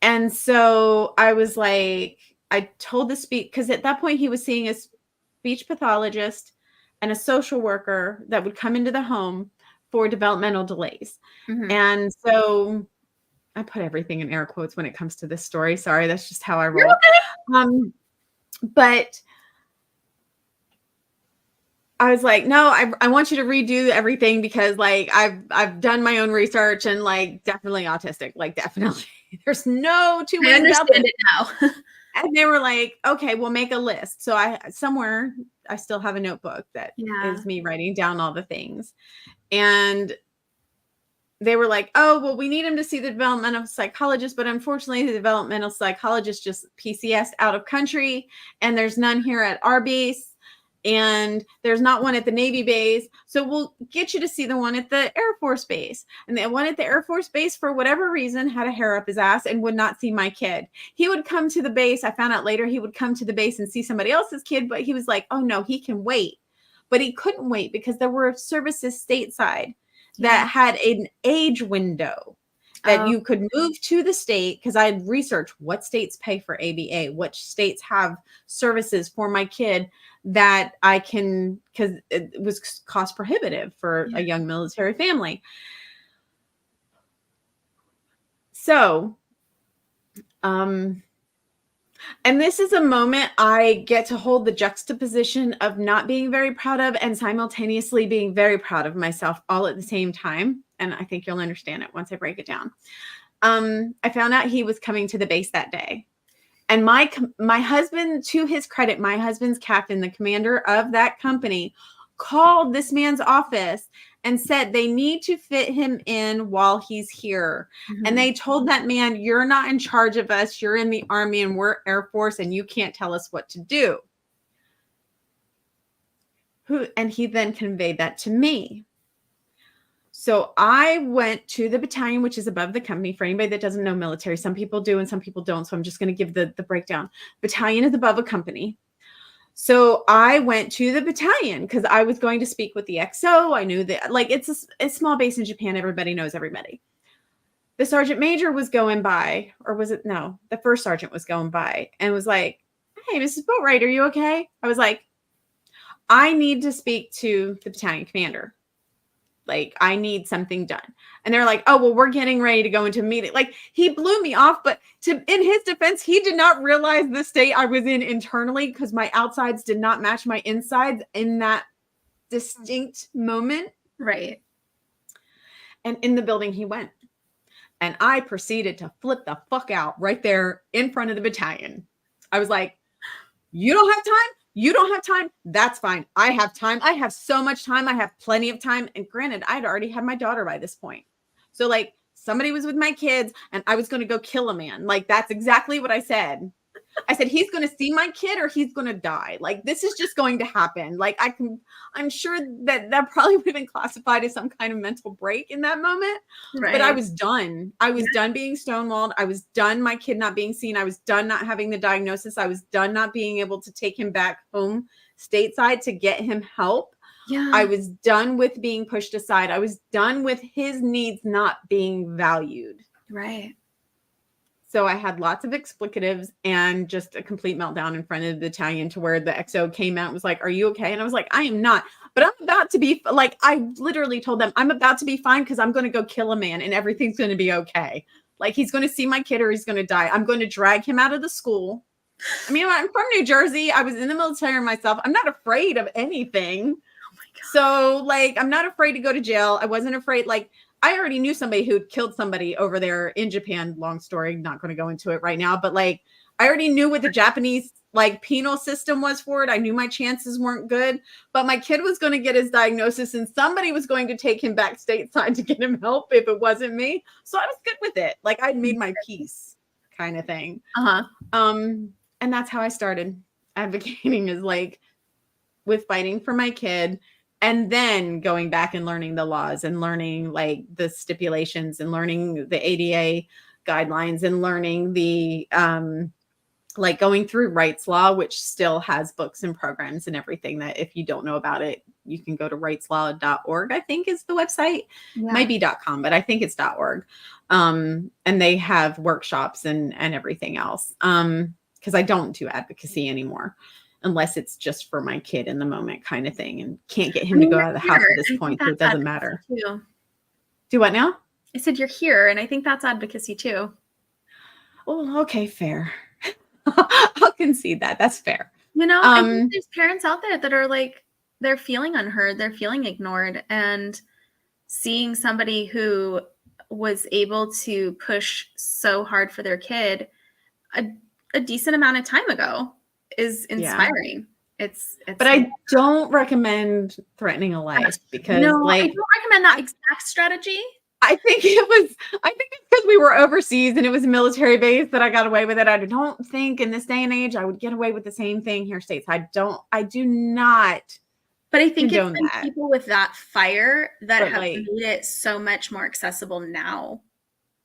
And so I was like, I told the because at that point he was seeing a speech pathologist and a social worker that would come into the home for developmental delays. Mm-hmm. And so I put everything in air quotes when it comes to this story. Sorry, that's just how I roll. But I was like, no, I want you to redo everything, because like I've done my own research, and like, definitely autistic, like, definitely. There's no two ways about it now. And they were like, okay, we'll make a list. So I still have a notebook that is me writing down all the things. And they were like, oh, well, we need him to see the developmental psychologist, but unfortunately the developmental psychologist just PCS'd out of country, and there's none here at our base, and there's not one at the Navy base. So we'll get you to see the one at the Air Force base. And the one at the Air Force base, for whatever reason, had a hair up his ass and would not see my kid. He would come to the base. I found out later he would come to the base and see somebody else's kid, but he was like, oh no, he can wait. But he couldn't wait, because there were services stateside that had an age window that you could move to the state, because I had researched what states pay for ABA, which states have services for my kid that I can, because it was cost prohibitive for a young military family. So, and this is a moment I get to hold the juxtaposition of not being very proud of and simultaneously being very proud of myself all at the same time. And I think you'll understand it once I break it down. I found out he was coming to the base that day. And my husband, to his credit, my husband's captain, the commander of that company, called this man's office and said they need to fit him in while he's here. Mhm. And they told that man, you're not in charge of us. You're in the Army and we're Air Force and you can't tell us what to do. And he then conveyed that to me. So I went to the battalion, which is above the company. For anybody that doesn't know military, some people do and some people don't. So I'm just going to give the breakdown. Battalion is above a company. So I went to the battalion because I was going to speak with the XO. I knew that, like, it's a small base in Japan. Everybody knows everybody. The sergeant major was going by, or was it? No, the first sergeant was going by and was like, hey, Mrs. Boatright, are you okay? I was like, I need to speak to the battalion commander. Like, I need something done. And they're like, oh, well, we're getting ready to go into a meeting. Like, he blew me off, but in his defense, he did not realize the state I was in internally because my outsides did not match my insides in that distinct moment. Right. And in the building he went. And I proceeded to flip the fuck out right there in front of the battalion. I was like, you don't have time? You don't have time? That's fine. I have time. I have so much time. I have plenty of time. And granted, I'd already had my daughter by this point. So like somebody was with my kids and I was going to go kill a man. Like that's exactly what I said. I said, he's going to see my kid or he's going to die. Like this is just going to happen. Like I'm sure that probably would have been classified as some kind of mental break in that moment. Right. But I was done. I was done being stonewalled. I was done my kid not being seen. I was done not having the diagnosis. I was done not being able to take him back home stateside to get him help. Yeah. I was done with being pushed aside. I was done with his needs not being valued. Right. So I had lots of explicatives and just a complete meltdown in front of the battalion to where the XO came out and was like, are you okay? And I was like, I am not, but I'm about to be like, I literally told them I'm about to be fine because I'm going to go kill a man and everything's going to be okay. Like he's going to see my kid or he's going to die. I'm going to drag him out of the school. I mean, I'm from New Jersey. I was in the military myself. I'm not afraid of anything. Oh my God. So like, I'm not afraid to go to jail. I wasn't afraid. Like, I already knew somebody who'd killed somebody over there in Japan. Long story, not going to go into it right now. But like, I already knew what the Japanese like penal system was for it. I knew my chances weren't good, but my kid was going to get his diagnosis and somebody was going to take him back stateside to get him help if it wasn't me. So I was good with it. Like I'd made my peace kind of thing. And that's how I started advocating is like with fighting for my kid. And then going back and learning the laws and learning like the stipulations and learning the ADA guidelines and learning the like going through rights law, which still has books and programs and everything that if you don't know about it, you can go to rightslaw.org, I think is the website. Yeah. Might be .com, but I think it's .org. And they have workshops and everything else. Because I don't do advocacy anymore. Unless it's just for my kid in the moment kind of thing and can't get him to go out of the house at this point. So it doesn't matter. Too. Do what now? I said you're here. And I think that's advocacy too. Oh, okay. Fair. I'll concede that. That's fair. You know, I think there's parents out there that are like, they're feeling unheard. They're feeling ignored. And seeing somebody who was able to push so hard for their kid a decent amount of time ago is inspiring. Yeah. It's but I don't recommend threatening a life because I don't recommend that exact strategy. I think it's because we were overseas and it was a military base that I got away with it. I don't think in this day and age I would get away with the same thing here states. I do not. But I think it's been people with that fire that have made it so much more accessible now.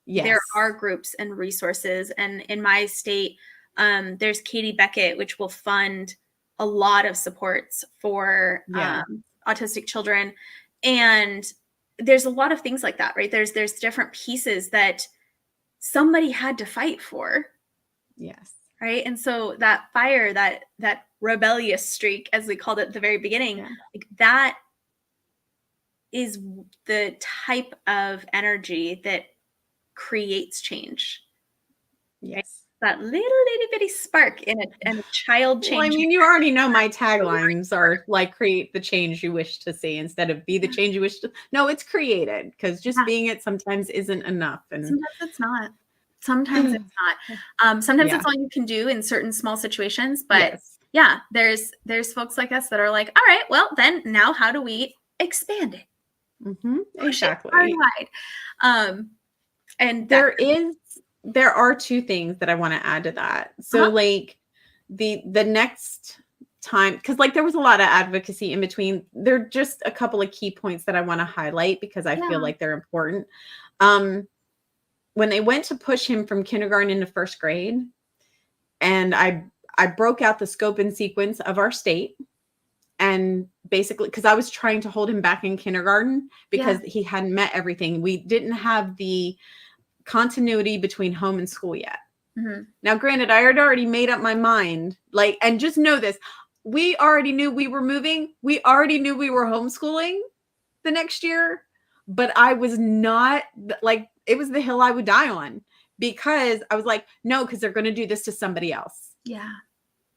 Yes. There are groups and resources, and in my state, there's Katie Beckett, which will fund a lot of supports for autistic children. And there's a lot of things like that, right? There's different pieces that somebody had to fight for. Yes. Right. And so that fire, that rebellious streak, as we called it at the very beginning, like that is the type of energy that creates change. Yes. Right? That little itty bitty spark in a child change. Well, I mean, you already know my taglines are like create the change you wish to see instead of be the change you wish to. No, it's created because just being it sometimes isn't enough. And sometimes it's not. Sometimes it's not. Sometimes it's all you can do in certain small situations. But yeah, there's folks like us that are like, all right, well, then now how do we expand it? Push it far and Exactly. wide. And There are two things that I want to add to that. So uh-huh. like the next time, because like there was a lot of advocacy in between. There are just a couple of key points that I want to highlight because I feel Yeah. like they're important. When they went to push him from kindergarten into first grade, and I broke out the scope and sequence of our state, and basically because I was trying to hold him back in kindergarten because he hadn't met everything. We didn't have the continuity between home and school yet. Mm-hmm. Now, granted, I had already made up my mind, like, and just know this, we already knew we were moving. We already knew we were homeschooling the next year, but I was not like, it was the hill I would die on because I was like, no, because they're going to do this to somebody else. Yeah.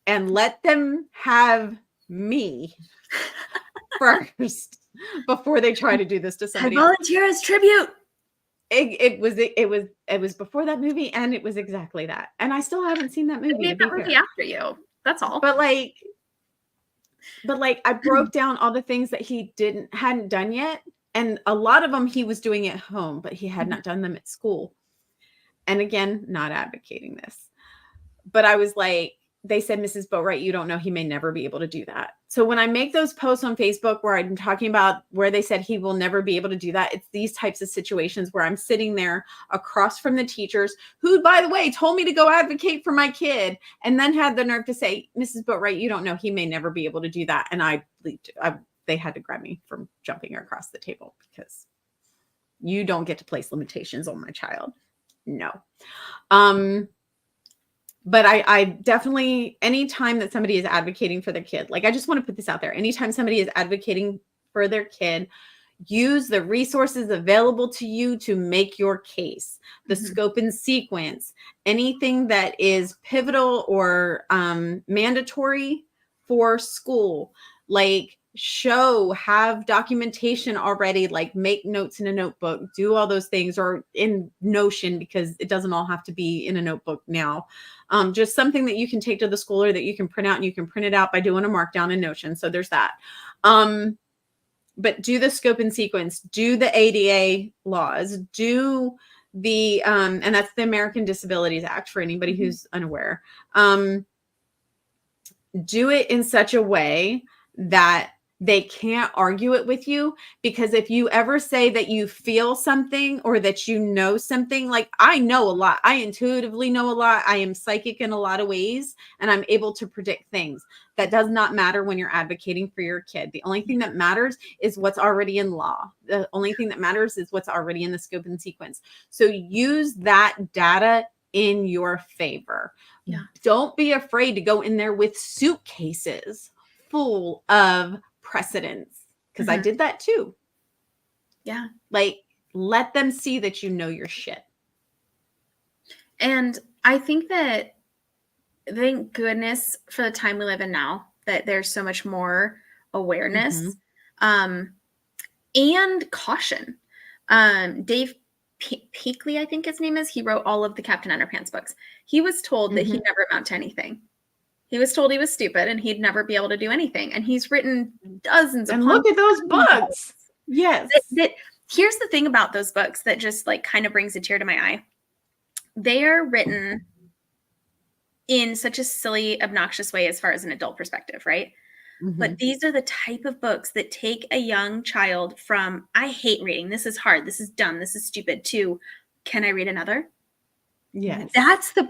And let them have me first before they try to do this to somebody else. Volunteer as tribute. It was before that movie, and it was exactly that. And I still haven't seen that movie. They made that movie after you. That's all. But like I broke down all the things that he hadn't done yet, and a lot of them he was doing at home, but he had not done them at school. And again, not advocating this, but I was like, they said, Mrs. Boatright, you don't know, he may never be able to do that. So when I make those posts on Facebook where I'm talking about where they said he will never be able to do that, it's these types of situations where I'm sitting there across from the teachers who, by the way, told me to go advocate for my kid and then had the nerve to say, Mrs. Boatright, you don't know, he may never be able to do that. And they had to grab me from jumping across the table because you don't get to place limitations on my child. No. But I definitely, anytime that somebody is advocating for their kid, like I just want to put this out there. Anytime somebody is advocating for their kid, use the resources available to you to make your case, the scope and sequence, anything that is pivotal or mandatory for school, like have documentation already, like make notes in a notebook, do all those things, or in Notion, because it doesn't all have to be in a notebook now. Just something that you can take to the school or that you can print out, and you can print it out by doing a markdown in Notion. So there's that. But do the scope and sequence, do the ADA laws, do the, and that's the American Disabilities Act for anybody who's unaware. Do it in such a way that they can't argue it with you, because if you ever say that you feel something or that you know something, like I know a lot, I intuitively know a lot, I am psychic in a lot of ways, and I'm able to predict things. That does not matter when you're advocating for your kid. The only thing that matters is what's already in law. The only thing that matters is what's already in the scope and sequence. So use that data in your favor. Yeah. Don't be afraid to go in there with suitcases full of precedents, because I did that too. Yeah. Like, let them see that you know your shit. And I think that, thank goodness for the time we live in now, that there's so much more awareness and caution. Dave Peakley, I think his name is, he wrote all of the Captain Underpants books. He was told that he'd never amount to anything. He was told he was stupid and he'd never be able to do anything. And he's written dozens of books. And look at those books. Yes. Here's the thing about those books that just like kind of brings a tear to my eye. They are written in such a silly, obnoxious way as far as an adult perspective, right? But these are the type of books that take a young child from, I hate reading, this is hard, this is dumb, this is stupid, to, can I read another? Yes. That's the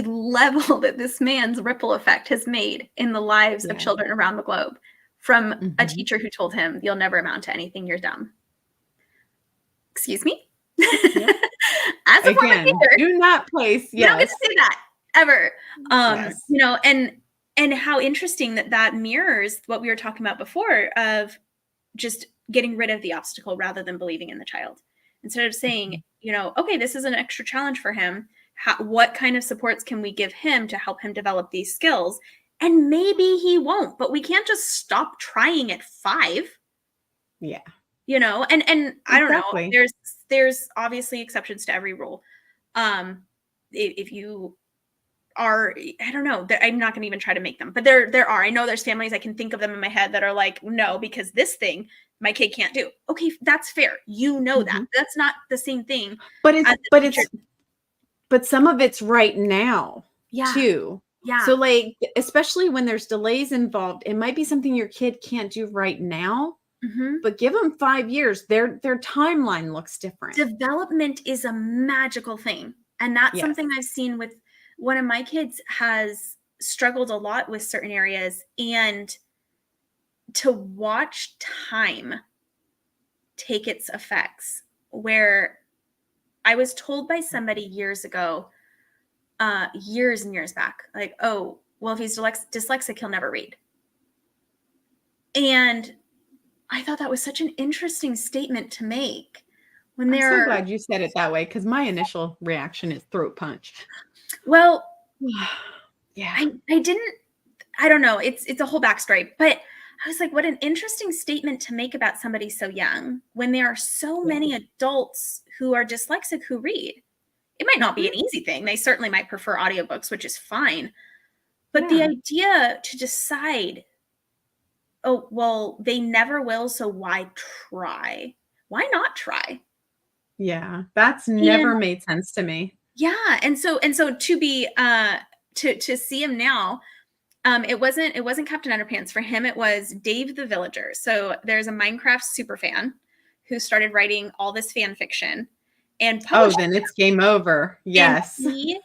level that this man's ripple effect has made in the lives of children around the globe, from a teacher who told him, you'll never amount to anything, you're dumb. Excuse me? As a former teacher, do not place. You don't get to say that ever. You know, and how interesting that mirrors what we were talking about before of just getting rid of the obstacle rather than believing in the child. Instead of saying, you know, okay, this is an extra challenge for him. What kind of supports can we give him to help him develop these skills? And maybe he won't, but we can't just stop trying at 5. Yeah. You know, and I don't know, there's obviously exceptions to every rule. If you are, I don't know, I'm not going to even try to make them, but there are, I know there's families, I can think of them in my head that are like, no, because this thing my kid can't do. Okay, that's fair. You know that. Mhm. That's not the same thing But as it's a teacher. but some of it's right now Yeah. too. Yeah. So like, especially when there's delays involved, it might be something your kid can't do right now, Mhm. but give them 5 years. Their timeline looks different. Development is a magical thing. And that's Yes. something I've seen with one of my kids has struggled a lot with certain areas, and to watch time take its effects, where I was told by somebody years ago, years and years back, like, oh, well, if he's dyslexic, he'll never read. And I thought that was such an interesting statement to make when I'm so there are, glad you said it that way because my initial reaction is throat punch. well, Yeah. I didn't, I don't know. It's a whole backstory, but I was like, what an interesting statement to make about somebody so young when there are so Yeah. many adults who are dyslexic who read. It might not be an Mhm. easy thing. They certainly might prefer audiobooks, which is fine. But the Yeah. idea to decide, oh, well, they never will, so why try? Why not try? Yeah. That's And never made sense to me. yeah, and so to be to see him now, it wasn't Captain Underpants. For him, it was Dave the Villager. So there's a Minecraft super fan who started writing all this fan fiction and Oh, published then it's game over. it. And Yes. he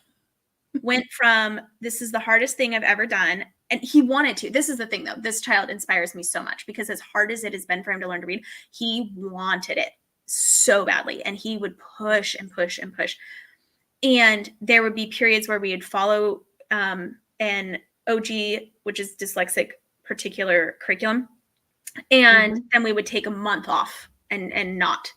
went from, this is the hardest thing I've ever done. And he wanted to. This is the thing, though. This child inspires me so much because as hard as it has been for him to learn to read, he wanted it so badly. And he would push and push and push. And there would be periods where we would follow an OG, which is dyslexic particular curriculum. And Mhm. then we would take a month off and not.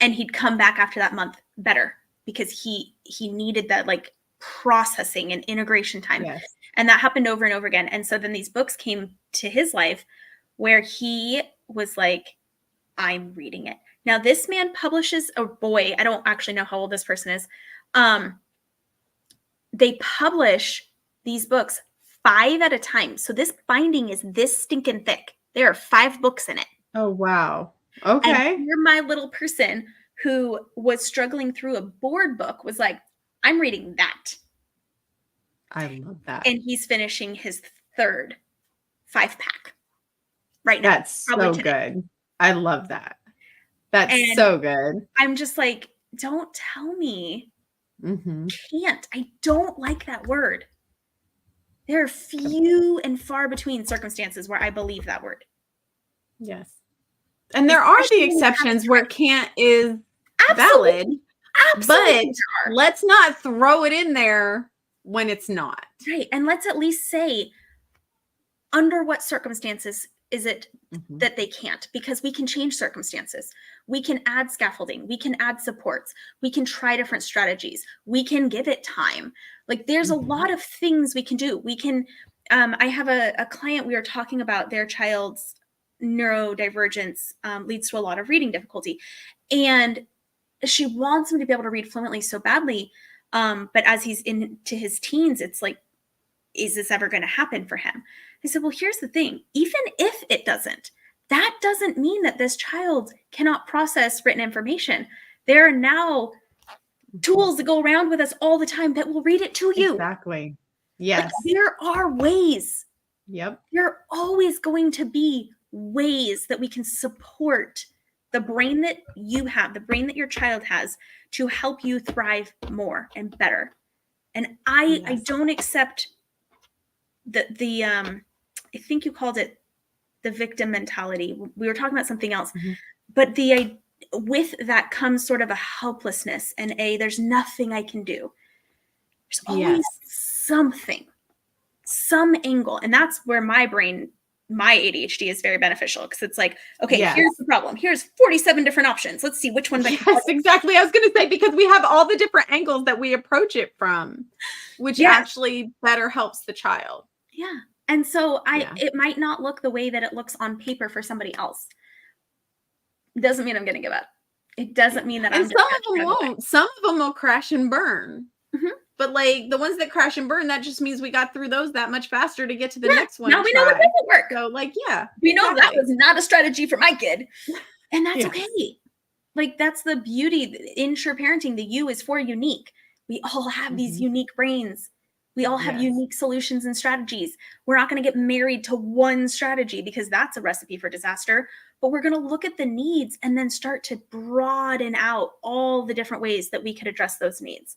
And he'd come back after that month better because he needed that like processing and integration time. Yes. And that happened over and over again. And so then these books came to his life where he was like, I'm reading it. Now, this man publishes a boy. I don't actually know how old this person is. They publish these books 5 at a time. So this binding is this stinking thick. There are 5 books in it. Oh, wow. And Okay. here my little person who was struggling through a board book was like, I'm reading that. I love that. And he's finishing his 3rd 5-pack right now. That's Probably so today. good. I love that. That's And so good. I'm just like, don't tell me Mhm. can't. I don't like that word. There are few and far between circumstances where I believe that word. Yes. And there are the Especially when you have exceptions where can't is Absolutely. valid, Absolutely but there are. let's not throw it in there when it's not. Right. And let's at least say under what circumstances is it Mhm. that they can't, because we can change circumstances. We can add scaffolding. We can add supports. We can try different strategies. We can give it time. Like there's a Mhm. lot of things we can do. We can, I have a client, we were talking about their child's neurodivergence leads to a lot of reading difficulty. And she wants him to be able to read fluently so badly. But as he's into his teens, it's like, is this ever going to happen for him? I said, well, here's the thing. Even if it doesn't, that doesn't mean that this child cannot process written information. There are now tools that go around with us all the time that will read it to you. Exactly. Like Yes. there are ways. Yep. There are always going to be ways that we can support the brain that you have, the brain that your child has, to help you thrive more and better. And I Yes. don't accept the I think you called it the victim mentality. We were talking about something else, Mhm. but with that comes sort of a helplessness and there's nothing I can do. There's always Yes. something, some angle, and that's where my ADHD is very beneficial because it's like, okay, Yes. here's the problem. Here's 47 different options. Let's see which one. Yes, exactly. I was going to say, because we have all the different angles that we approach it from, which Yes. actually better helps the child. Yeah. And so Yeah. it might not look the way that it looks on paper for somebody else. Doesn't mean I'm going to give up. It doesn't mean that And I'm just some of them gonna chug away. won't. Some of them will crash and burn. Mhm. But like the ones that crash and burn, that just means we got through those that much faster to get to the Yeah, next one. now we know what doesn't work. So like, yeah, We know that exactly. was not a strategy for my kid. And that's Yes. okay. Like that's the beauty in sure parenting. The U is for unique. We all have these unique brains. We all have unique solutions and strategies. We're not going to get married to one strategy because that's a recipe for disaster, but we're going to look at the needs and then start to broaden out all the different ways that we could address those needs.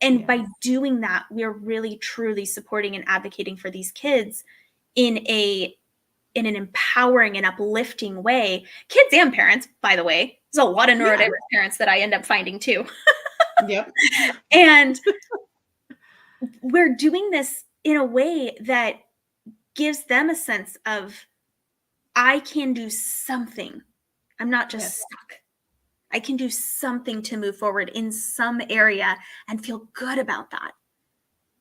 And by doing that, we are really truly supporting and advocating for these kids in an empowering and uplifting way. Kids and parents, by the way. There's a lot of neurodiverse parents that I end up finding too. Yep. And we're doing this in a way that gives them a sense of, I can do something. I'm not just stuck. I can do something to move forward in some area and feel good about that.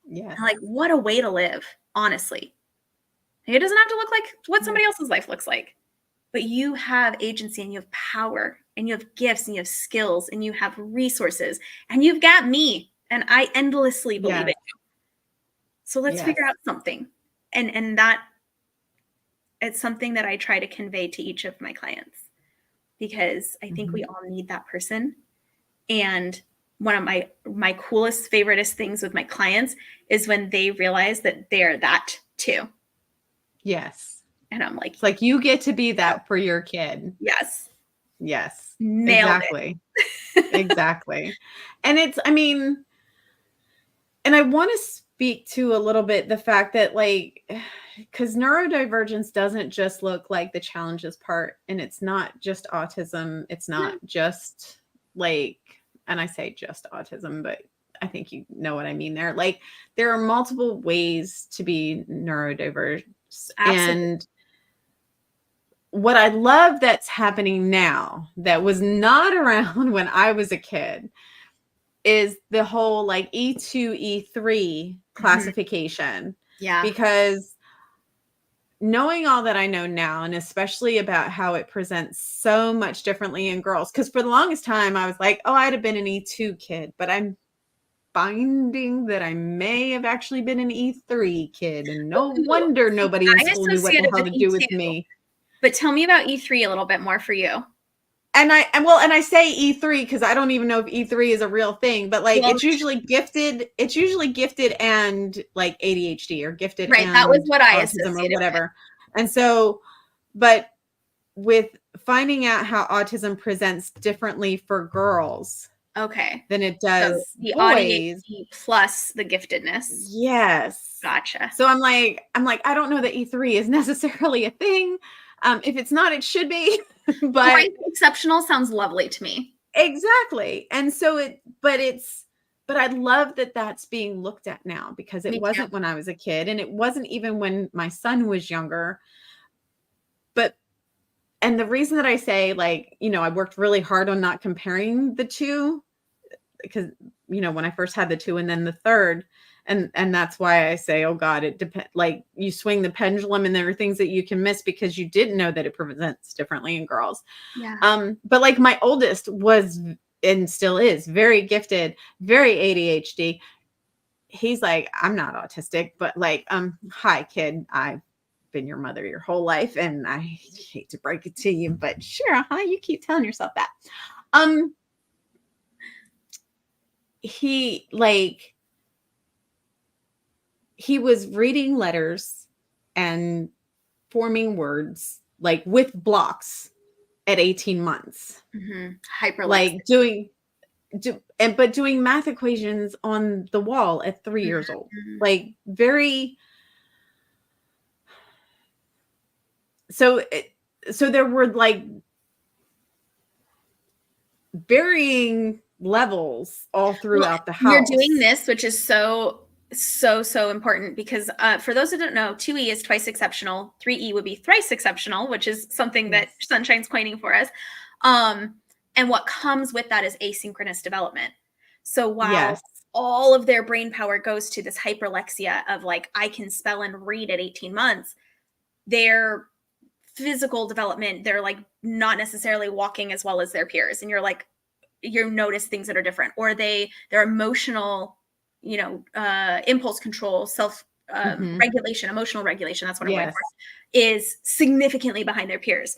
Yeah. Like, what a way to live, honestly. It doesn't have to look like what somebody else's life looks like, but you have agency and you have power and you have gifts and you have skills and you have resources and you've got me, and I endlessly believe it. So let's figure out something. And that it's something that I try to convey to each of my clients, because I think we all need that person. And one of my coolest, favoriteest things with my clients is when they realize that they're that too. Yes. And I'm like, it's like you get to be that for your kid. Yes. Yes. Nailed exactly. Exactly. And it's, I mean, and I want to speak to a little bit the fact that like, because neurodivergence doesn't just look like the challenges part, and it's not just autism. It's not just like, and I say just autism, but I think you know what I mean there. Like there are multiple ways to be neurodiverse. Absolutely. And what I love that's happening now that was not around when I was a kid is the whole like E2, E3 classification. Yeah. Because knowing all that I know now, and especially about how it presents so much differently in girls, because for the longest time I was like, oh, I'd have been an E2 kid, but I'm finding that I may have actually been an E3 kid, and no wonder nobody in school knew what the hell to do with me. But tell me about E3 a little bit more for you. And I say E3 because I don't even know if E3 is a real thing, but like it's usually gifted and like ADHD or gifted and that was what I autism or whatever. And so, but with finding out how autism presents differently for girls, than it does so the boys ADHD plus the giftedness. Yes. Gotcha. So I'm like, I don't know that E3 is necessarily a thing. If it's not, it should be. But exceptional sounds lovely to me. Exactly. And so but I love that that's being looked at now, because it wasn't when I was a kid, and it wasn't even when my son was younger. And the reason that I say, like, I worked really hard on not comparing the two, because, when I first had the two and then the third, and that's why I say, oh God, it depends. Like you swing the pendulum and there are things that you can miss because you didn't know that it presents differently in girls. Yeah. But like my oldest was and still is very gifted, very ADHD. He's like, I'm not autistic, but like, hi kid, I've been your mother your whole life, and I hate to break it to you, but sure, you keep telling yourself that. He was reading letters and forming words like with blocks at 18 months. Hyperlexic. Like doing math equations on the wall at 3 years old. Like very. So there were like varying levels all throughout the house. You're doing this, which is so important, because for those who don't know, 2E is twice exceptional. 3E would be thrice exceptional, which is something that Sunshine's coining for us. And what comes with that is asynchronous development. So while all of their brain power goes to this hyperlexia of like, I can spell and read at 18 months, their physical development, they're like not necessarily walking as well as their peers. And you're like, you notice things that are different, or their emotional impulse control, self Mhm. regulation, emotional regulation, that's what I'm going Yes. for, is significantly behind their peers.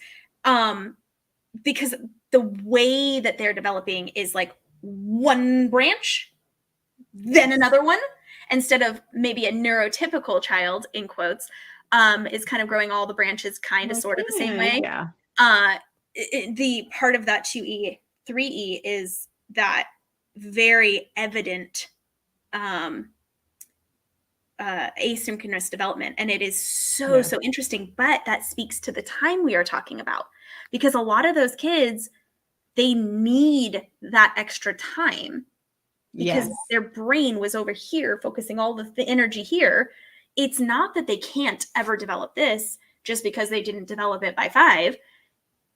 Because the way that they're developing is like one branch, then another one, instead of maybe a neurotypical child, in quotes, is kind of growing all the branches kind of sort of the same way. Yeah. The part of that 2E, 3E is that very evident asynchronous development. And it is so, Yes. so interesting. But that speaks to the time we are talking about, because a lot of those kids, they need that extra time because Yes. their brain was over here focusing all the energy here. It's not that they can't ever develop this just because they didn't develop it by 5.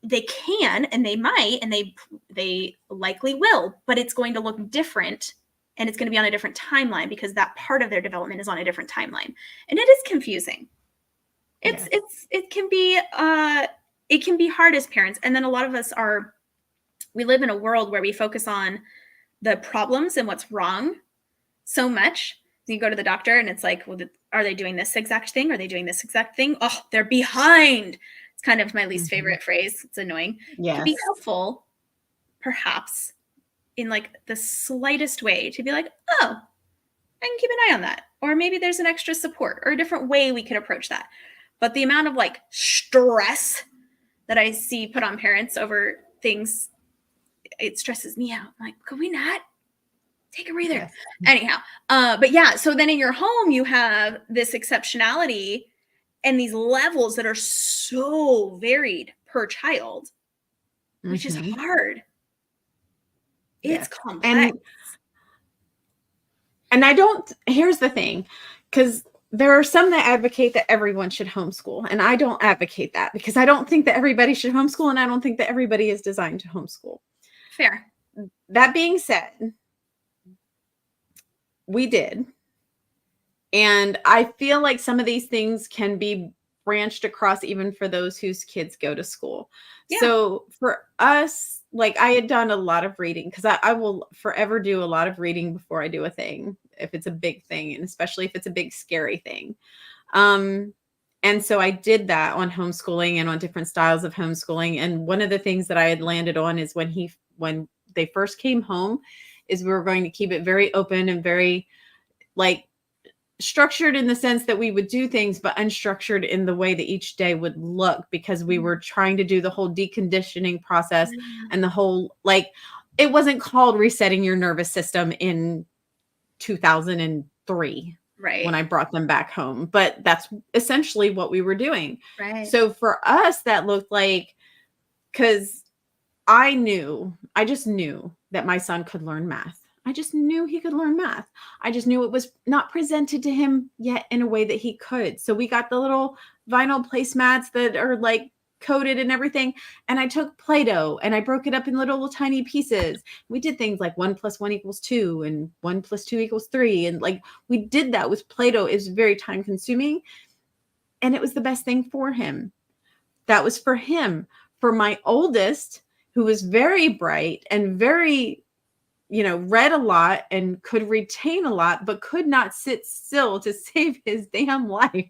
They can, and they might, and they likely will, but it's going to look different, and it's going to be on a different timeline because that part of their development is on a different timeline, and it is confusing. Yes. It can be hard as parents, and then a lot of us we live in a world where we focus on the problems and what's wrong so much. You go to the doctor and it's like, well, are they doing this exact thing? Are they doing this exact thing? Oh, they're behind. It's kind of my least favorite phrase. It's annoying. It can be Yes. helpful, perhaps, in like the slightest way to be like, oh, I can keep an eye on that. Or maybe there's an extra support or a different way we could approach that. But the amount of like stress that I see put on parents over things, it stresses me out. I'm like, could we not take a breather? Yes. Anyhow, but yeah, so then in your home, you have this exceptionality and these levels that are so varied per child, which is hard. It's Yes. complex. And here's the thing, because there are some that advocate that everyone should homeschool. And I don't advocate that because I don't think that everybody should homeschool. And I don't think that everybody is designed to homeschool. Fair. That being said, we did. And I feel like some of these things can be branched across even for those whose kids go to school. Yeah. So for us, like I had done a lot of reading because I will forever do a lot of reading before I do a thing, if it's a big thing, and especially if it's a big, scary thing. And so I did that on homeschooling and on different styles of homeschooling. And one of the things that I had landed on is when they first came home is we were going to keep it very open and very like structured in the sense that we would do things, but unstructured in the way that each day would look, because we were trying to do the whole deconditioning process and the whole, like, it wasn't called resetting your nervous system in 2003. Right. When I brought them back home, but that's essentially what we were doing. Right. So for us, that looked like, because I just knew that my son could learn math. I just knew he could learn math. I just knew it was not presented to him yet in a way that he could. So we got the little vinyl placemats that are like coated and everything. And I took Play-Doh and I broke it up in little tiny pieces. We did things like 1 + 1 = 2 and 1 + 2 = 3. And like we did that with Play-Doh. It was very time consuming. And it was the best thing for him. That was for him. For my oldest, who was very bright and very, read a lot and could retain a lot, but could not sit still to save his damn life.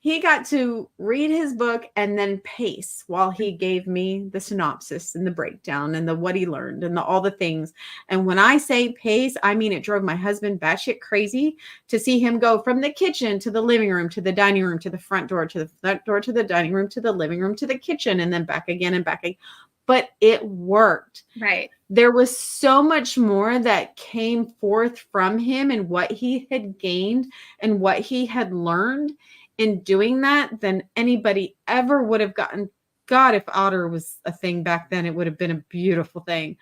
He got to read his book and then pace while he gave me the synopsis and the breakdown and the what he learned and all the things. And when I say pace, I mean it drove my husband batshit crazy to see him go from the kitchen to the living room to the dining room to the front door to the front door to the dining room to the living room to the kitchen and then back again and back again. But it worked. Right. There was so much more that came forth from him and what he had gained and what he had learned in doing that than anybody ever would have gotten. God, if Otter was a thing back then, it would have been a beautiful thing,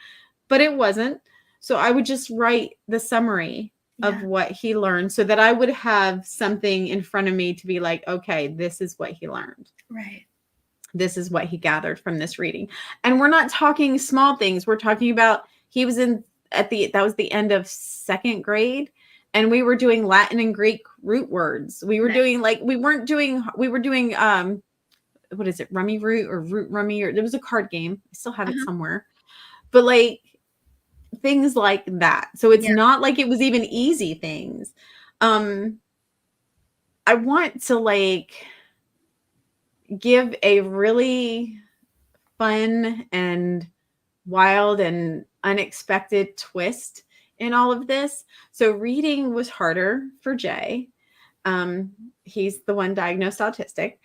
but it wasn't. So I would just write the summary of what he learned so that I would have something in front of me to be like, okay, this is what he learned. Right. This is what he gathered from this reading. And we're not talking small things. We're talking about, he was that was the end of 2nd grade. And we were doing Latin and Greek root words. We were doing we were doing, what is it? Rummy root or root rummy, or there was a card game. I still have it somewhere, but like things like that. So it's Yeah. not like it was even easy things. I want to like give a really fun and wild and unexpected twist in all of this. So reading was harder for Jay. Um, he's the one diagnosed autistic,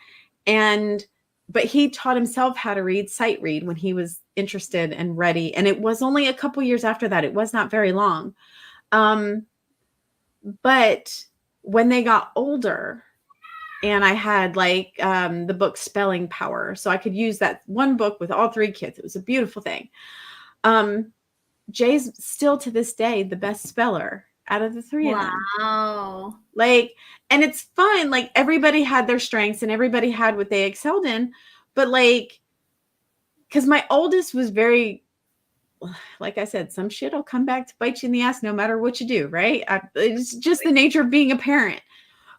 and but he taught himself how to read, sight read, when he was interested and ready. And it was only a couple years after that. It was not very long. But when they got older, and I had like the book Spelling Power, so I could use that one book with all three kids. It was a beautiful thing. Jay's still to this day the best speller out of the three of them. Wow. Like, and it's fun. Like, everybody had their strengths and everybody had what they excelled in. But like, because my oldest was very, like I said, some shit will come back to bite you in the ass no matter what you do, right? It's just the nature of being a parent.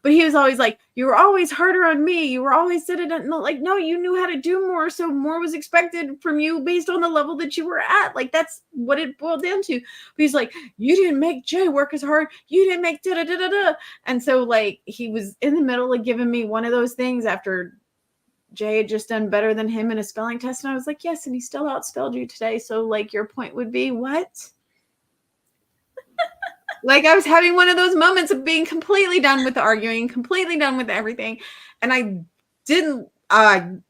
But he was always like, you were always harder on me. You were always like, no, you knew how to do more. So more was expected from you based on the level that you were at. Like, that's what it boiled down to. But he's like, you didn't make Jay work as hard. You didn't make da da da da da. And so like, he was in the middle of giving me one of those things after Jay had just done better than him in a spelling test. And I was like, yes. And he still outspelled you today. So like, your point would be what? Like, I was having one of those moments of being completely done with the arguing, completely done with everything. And I didn't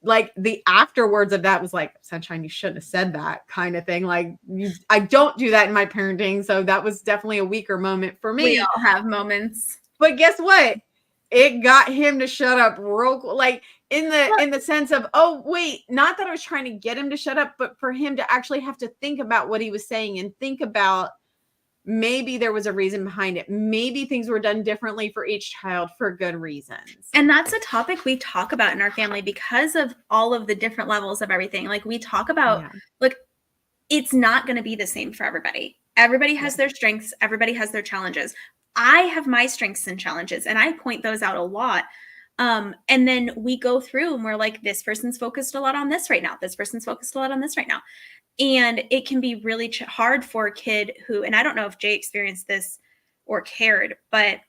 like the afterwards of that was like, Sunshine, you shouldn't have said that kind of thing. Like, I don't do that in my parenting. So that was definitely a weaker moment for me. We all have moments. But guess what? It got him to shut up like in the sense of, oh, wait, not that I was trying to get him to shut up, but for him to actually have to think about what he was saying and think about maybe there was a reason behind it. Maybe things were done differently for each child for good reasons. And that's a topic we talk about in our family because of all of the different levels of everything. Like, we talk about, like, it's not going to be the same for everybody. Everybody has their strengths. Everybody has their challenges. I have my strengths and challenges, and I point those out a lot. And then we go through and we're like, this person's focused a lot on this right now. This person's focused a lot on this right now. And it can be really hard for a kid who, and I don't know if Jay experienced this or cared, but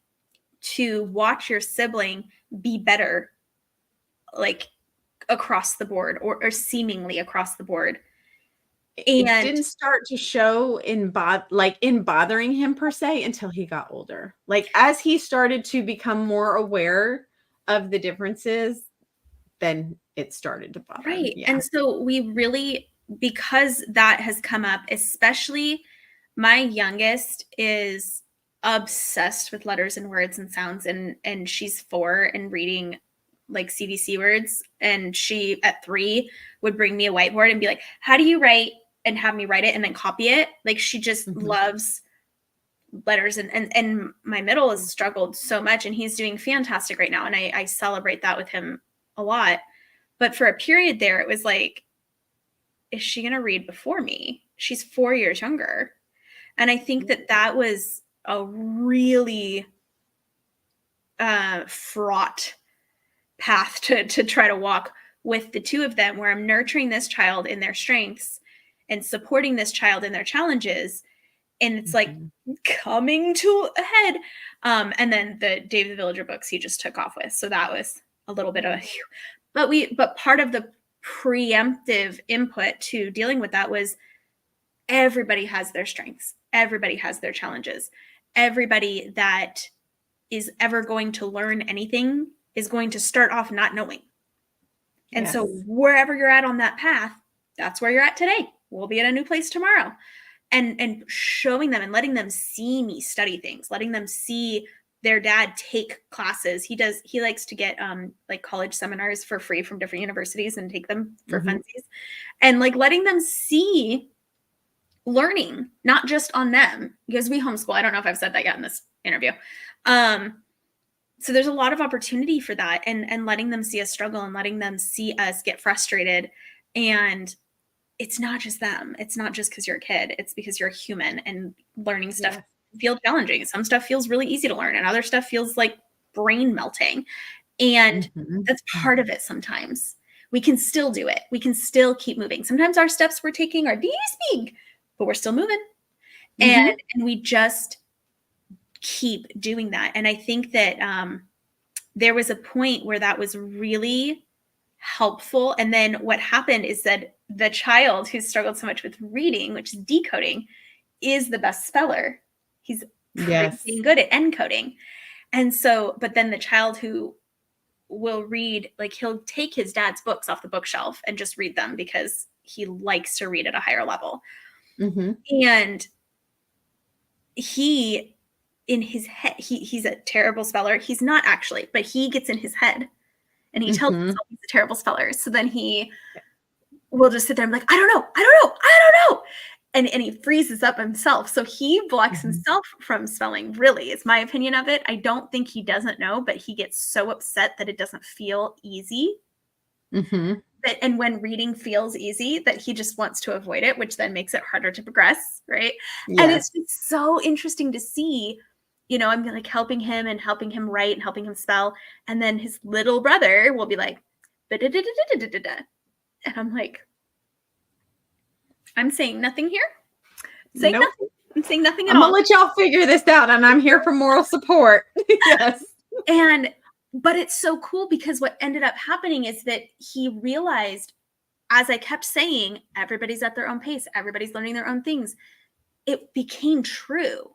to watch your sibling be better, like across the board or seemingly across the board. And it didn't start to show in bothering him per se until he got older. Like, as he started to become more aware of the differences, then it started to bother him. Right. Yeah. And so we really, because that has come up, especially my youngest is obsessed with letters and words and sounds, and she's 4 and reading like CVC words. And she at 3 would bring me a whiteboard and be like, how do you write? And have me write it and then copy it. Like, she just loves letters, and my middle has struggled so much, and he's doing fantastic right now. And I celebrate that with him a lot. But for a period there, it was like, is she going to read before me? She's 4 years younger. And I think that was a really fraught path to try to walk with the two of them, where I'm nurturing this child in their strengths and supporting this child in their challenges. And it's like coming to a head. And then the David the Villager books he just took off with. So that was a little bit of but part of the preemptive input to dealing with that was everybody has their strengths. Everybody has their challenges. Everybody that is ever going to learn anything is going to start off not knowing. And so wherever you're at on that path, that's where you're at today. We'll be at a new place tomorrow. And showing them and letting them see me study things, letting them see their dad take classes. He likes to get like college seminars for free from different universities and take them for funsies. And like letting them see learning, not just on them, because we homeschool. I don't know if I've said that yet in this interview. So there's a lot of opportunity for that, and letting them see us struggle and letting them see us get frustrated. And it's not just them. It's not just because you're a kid. It's because you're a human, and learning stuff feels challenging. Some stuff feels really easy to learn, and other stuff feels like brain melting. And that's part of it. Sometimes we can still do it. We can still keep moving. Sometimes our steps we're taking are these big, but we're still moving. And we just keep doing that. And I think that there was a point where that was really helpful. And then what happened is that the child who struggled so much with reading, which is decoding, is the best speller. He's pretty good at encoding. And so, but then the child who will read, like he'll take his dad's books off the bookshelf and just read them because he likes to read at a higher level. And he, in his head, he's a terrible speller. He's not actually, but he gets in his head and he tells himself he's a terrible speller. So then he will just sit there and be like, I don't know. And he freezes up himself. So he blocks himself from spelling, really, is my opinion of it. I don't think he doesn't know, but he gets so upset that it doesn't feel easy. And when reading feels easy, that he just wants to avoid it, which then makes it harder to progress, right? And it's just so interesting to see, you know, I'm like helping him write and helping him spell. And then his little brother will be like, and I'm like, I'm saying nothing here. Nothing. I'm saying nothing at all. I'm gonna let y'all figure this out, and I'm here for moral support. But it's so cool because what ended up happening is that he realized, as I kept saying, everybody's at their own pace, everybody's learning their own things. It became true.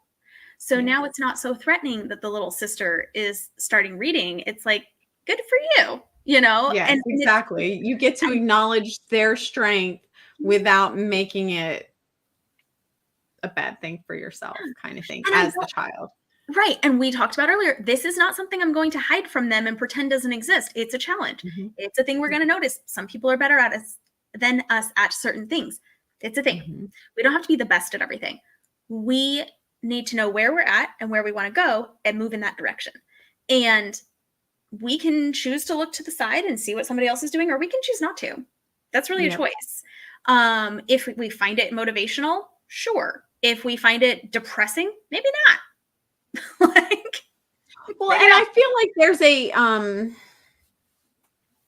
So now it's not so threatening that the little sister is starting reading. It's like, good for you, you know? Yes, and exactly. You get to acknowledge their strength without making it a bad thing for yourself, kind of thing, as the child. Right. And we talked about earlier, this is not something I'm going to hide from them and pretend doesn't exist. It's a challenge. It's a thing we're going to notice. Some people are better at us than us at certain things. It's a thing. We don't have to be the best at everything. We need to know where we're at and where we want to go and move in that direction. And we can choose to look to the side and see what somebody else is doing, or we can choose not to. That's really a choice. If we find it motivational, sure. If we find it depressing, maybe not. Well, and I feel like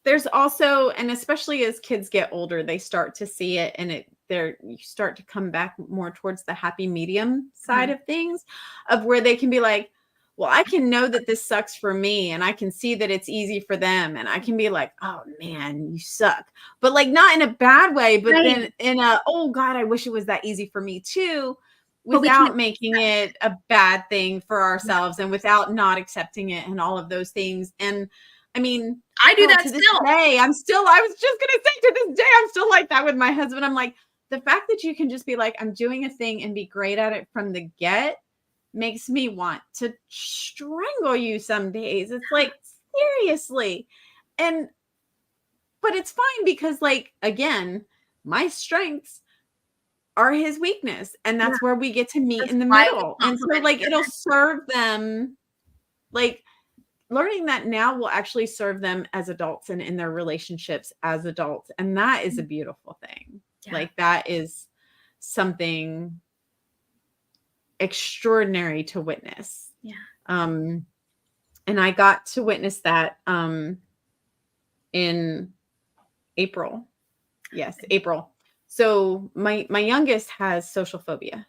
there's also, and especially as kids get older, they start to see it, and you start to come back more towards the happy medium side of things, of where they can be like, well, I can know that this sucks for me, and I can see that it's easy for them, and I can be like, oh man, you suck, but like not in a bad way, but then in a, oh God, I wish it was that easy for me too. Without making it a bad thing for ourselves and without not accepting it and all of those things. And I mean, I do that to this day. I was just going to say, to this day, I'm still like that with my husband. I'm like, the fact that you can just be like, I'm doing a thing and be great at it from the get makes me want to strangle you some days. It's like, seriously. But it's fine because, like, again, my strengths are his weakness, and that's where we get to meet in the middle. And so like it'll serve them, like learning that now will actually serve them as adults and in their relationships as adults, and that is a beautiful thing. Like that is something extraordinary to witness. And I got to witness that in April. So my youngest has social phobia,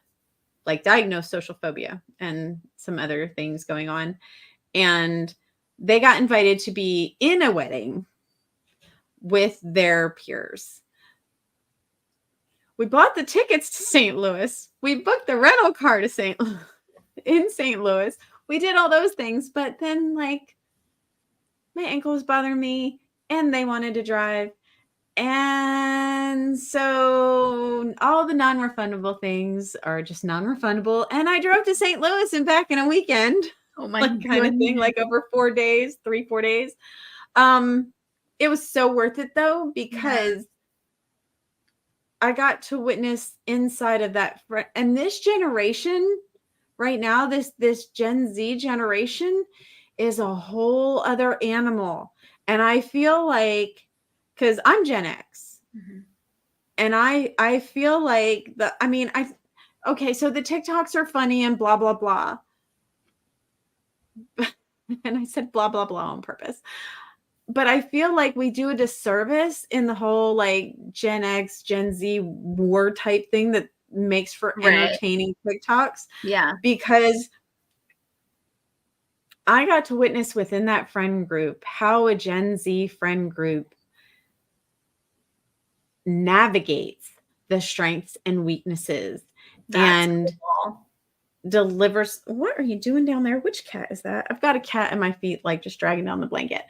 like diagnosed social phobia and some other things going on. And they got invited to be in a wedding with their peers. We bought the tickets to St. Louis. We booked the rental car to St. Louis. We did all those things, but then like my ankle was bothering me and they wanted to drive. And so all the non-refundable things are just non-refundable. And I drove to St. Louis and back in a weekend. Oh my like kind of thing, like over 4 days, 4 days. It was so worth it though, because I got to witness inside of that. And this generation right now, this Gen Z generation is a whole other animal. And I feel like, because I'm Gen X, and I feel like okay, so the TikToks are funny and blah, blah, blah. And I said blah, blah, blah on purpose. But I feel like we do a disservice in the whole like Gen X, Gen Z war type thing that makes for Right. entertaining TikToks, Yeah. because I got to witness within that friend group how a Gen Z friend group navigates the strengths and weaknesses That's and cool. delivers. What are you doing down there? Which cat is that? I've got a cat at my feet, like just dragging down the blanket.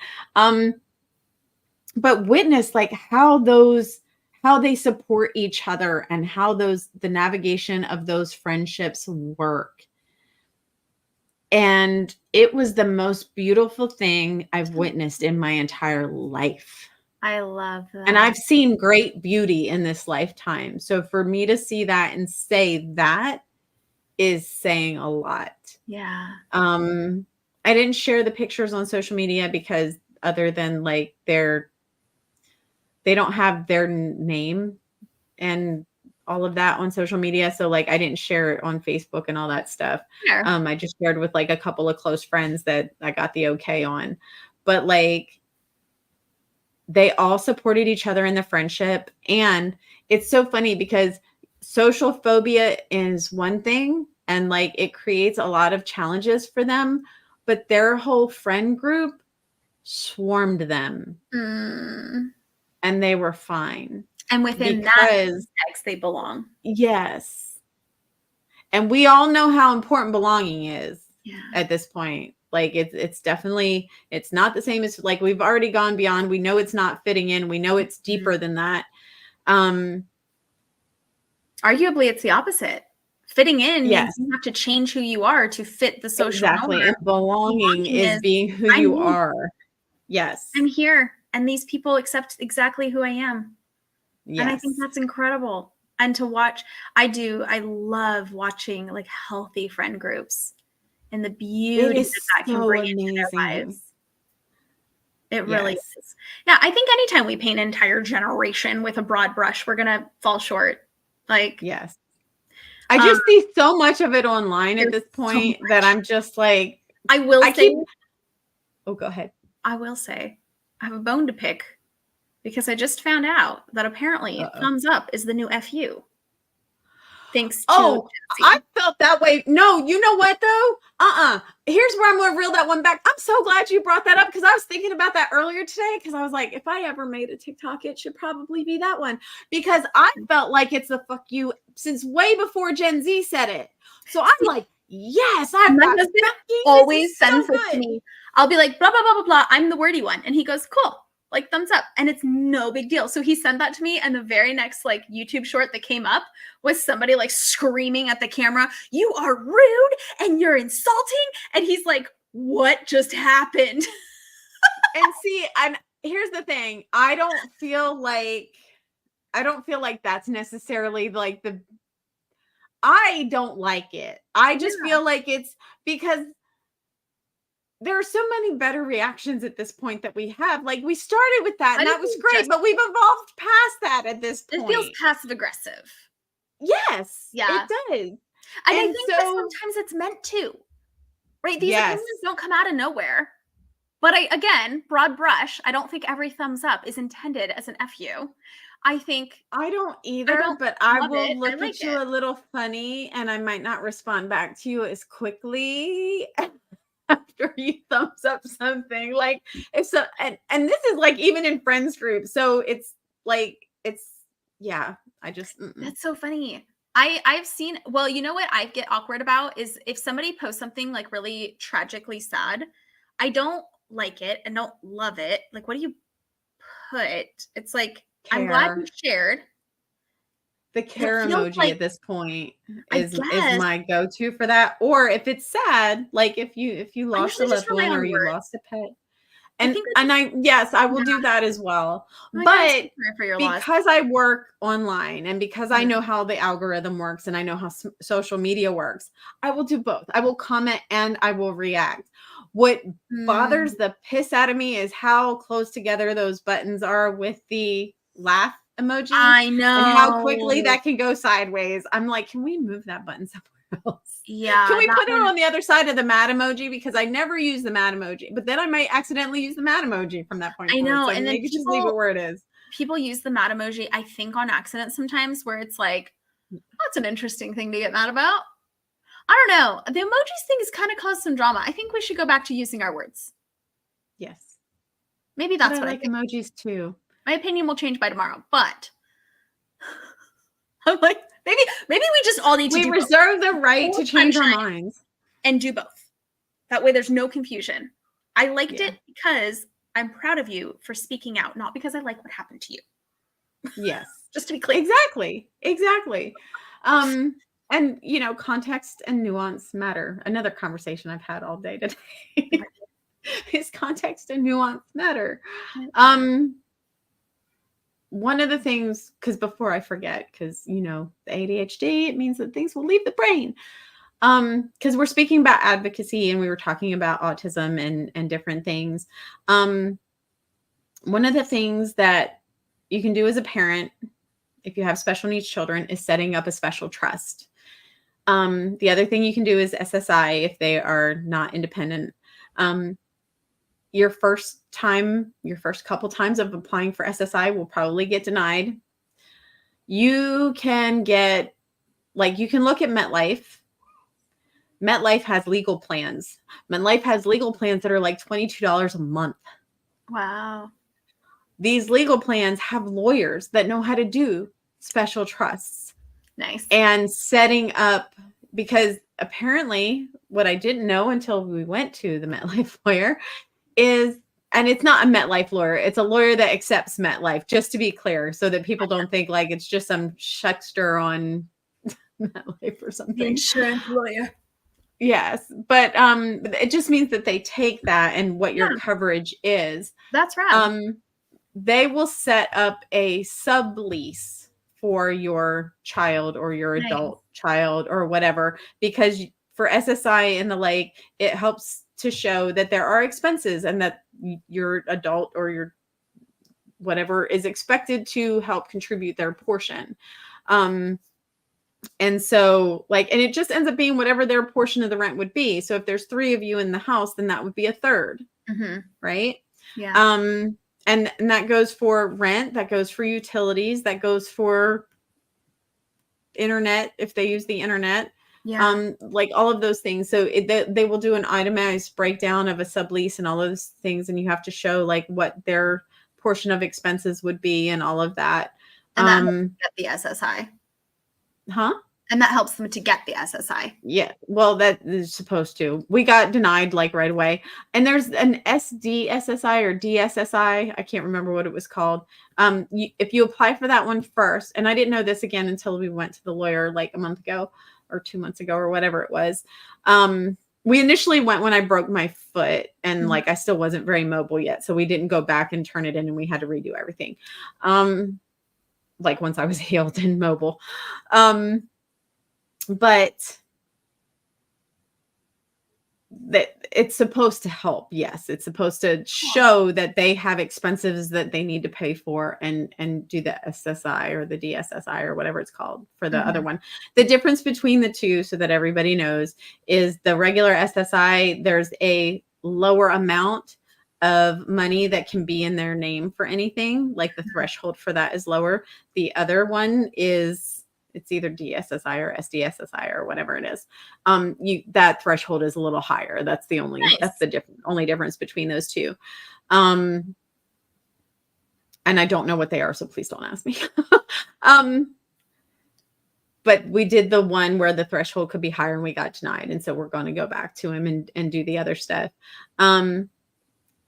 But witness like how they support each other and how the navigation of those friendships work. And it was the most beautiful thing I've witnessed in my entire life. I love that. And I've seen great beauty in this lifetime. So for me to see that and say that is saying a lot. Yeah. I didn't share the pictures on social media because other than like they don't have their name and all of that on social media. So like I didn't share it on Facebook and all that stuff. Sure. I just shared with like a couple of close friends that I got the okay on. But like they all supported each other in the friendship. And it's so funny because social phobia is one thing and like it creates a lot of challenges for them, but their whole friend group swarmed them and they were fine. And within that context, they belong. Yes. And we all know how important belonging is at this point. Like it's definitely, it's not the same as like we've already gone beyond. We know it's not fitting in. We know it's deeper than that. Arguably, it's the opposite. Fitting in means you have to change who you are to fit the social norm. And belonging is being who you are. Yes. I'm here and these people accept exactly who I am. Yes. And I think that's incredible. And to watch, I love watching like healthy friend groups and the beauty that can bring into their lives. It really is. Yeah, I think anytime we paint an entire generation with a broad brush, we're going to fall short. Like, yes. I just see so much of it online at this point that I'm just like, oh, go ahead. I will say, I have a bone to pick because I just found out that apparently thumbs up is the new FU. Thanks to I felt that way. No, you know what though? Here's where I'm going to reel that one back. I'm so glad you brought that up because I was thinking about that earlier today because I was like, if I ever made a TikTok, it should probably be that one because I felt like it's a fuck you since way before Gen Z said it. So I'm like, yes, I've got always sends it to me. I'll be like, blah, blah, blah, blah, blah. I'm the wordy one. And he goes, cool. Like thumbs up. And it's no big deal. So he sent that to me. And the very next like YouTube short that came up was somebody like screaming at the camera, you are rude and you're insulting. And he's like, what just happened? And see, and here's the thing. I don't feel like that's necessarily like I don't like it. I just feel like it's because there are so many better reactions at this point that we have. Like we started with that and that was great, but we've evolved past that at this point. It feels passive aggressive. Yes. Yeah. It does. And I think that sometimes it's meant to. Right? These opinions don't come out of nowhere. But again, broad brush, I don't think every thumbs up is intended as an FU. I don't either, but I will look at you a little funny and I might not respond back to you as quickly after you thumbs up something. Like if so, and this is like even in friends groups. So it's like, I just, That's so funny. I've seen, well, you know what I get awkward about is if somebody posts something like really tragically sad, I don't like it and don't love it. Like, what do you put? It's like, care. I'm glad you shared. The care emoji like, at this point is my go-to for that. Or if it's sad, like if you lost a loved one or you lost a pet. And I will do that as well. But because I work online and because I know how the algorithm works and I know how social media works, I will do both. I will comment and I will react. What bothers the piss out of me is how close together those buttons are with the laugh emoji. I know. And how quickly that can go sideways. I'm like, can we move that button somewhere else? Yeah. Can we put it on the other side of the mad emoji? Because I never use the mad emoji, but then I might accidentally use the mad emoji from that point. I know. So and then maybe just leave it where it is. People use the mad emoji, I think, on accident sometimes where it's like, That's an interesting thing to get mad about. I don't know. The emojis thing has kind of caused some drama. I think we should go back to using our words. Yes. Maybe But that's I what I like think. emojis too. My opinion will change by tomorrow, but I'm like, maybe we just all need to We do reserve the right Full to change our sunshine. minds. and do both. That way there's no confusion. I liked Yeah. it because I'm proud of you for speaking out, not because I like what happened to you. Yes. Just to be clear. Exactly. And you know, context and nuance matter. Another conversation I've had all day today is context and nuance matter. One of the things, because before I forget, because you know, the ADHD, it means that things will leave the brain. Because we're speaking about advocacy and we were talking about autism and different things. One of the things that you can do as a parent, if you have special needs children, is setting up a special trust. The other thing you can do is SSI if they are not independent. Your first couple times of applying for SSI will probably get denied. You can get, like, you can look at MetLife. MetLife has legal plans. MetLife has legal plans that are like $22 a month. Wow. These legal plans have lawyers that know how to do special trusts. Nice. And setting up, because apparently what I didn't know until we went to the MetLife lawyer is, and it's not a MetLife lawyer, it's a lawyer that accepts MetLife, just to be clear, so that people don't think like it's just some shuckster on MetLife or something. The insurance lawyer. Yes, but it just means that they take that and what your coverage is. That's right. They will set up a sublease for your child or your adult child or whatever, because for SSI and the like, it helps to show that there are expenses and that your adult or your whatever is expected to help contribute their portion. And so, like, and it just ends up being whatever their portion of the rent would be. So if there's 3 of you in the house, then that would be a third, right? Yeah. And that goes for rent, that goes for utilities, that goes for internet if they use the internet. Yeah. Like all of those things. So they will do an itemized breakdown of a sublease and all those things, and you have to show like what their portion of expenses would be and all of that. And that helps get the SSI. Huh? And that helps them to get the SSI. Yeah. Well, that is supposed to. We got denied like right away. And there's an SDSSI or DSSI. I can't remember what it was called. If you apply for that one first, and I didn't know this again until we went to the lawyer like a month ago or 2 months ago or whatever it was. We initially went when I broke my foot and like I still wasn't very mobile yet. So we didn't go back and turn it in and we had to redo everything. Like once I was healed and mobile. But that it's supposed to help. Yes, it's supposed to show that they have expenses that they need to pay for and do the SSI or the DSSI or whatever it's called for the other one. The difference between the two, so that everybody knows, is the regular SSI, there's a lower amount of money that can be in their name for anything. Like the threshold for that is lower. The other one is, it's either DSSI or SDSSI or whatever it is. That threshold is a little higher. That's the only, that's the only difference between those two. And I don't know what they are, so please don't ask me. But we did the one where the threshold could be higher and we got denied. And so we're going to go back to him and do the other stuff.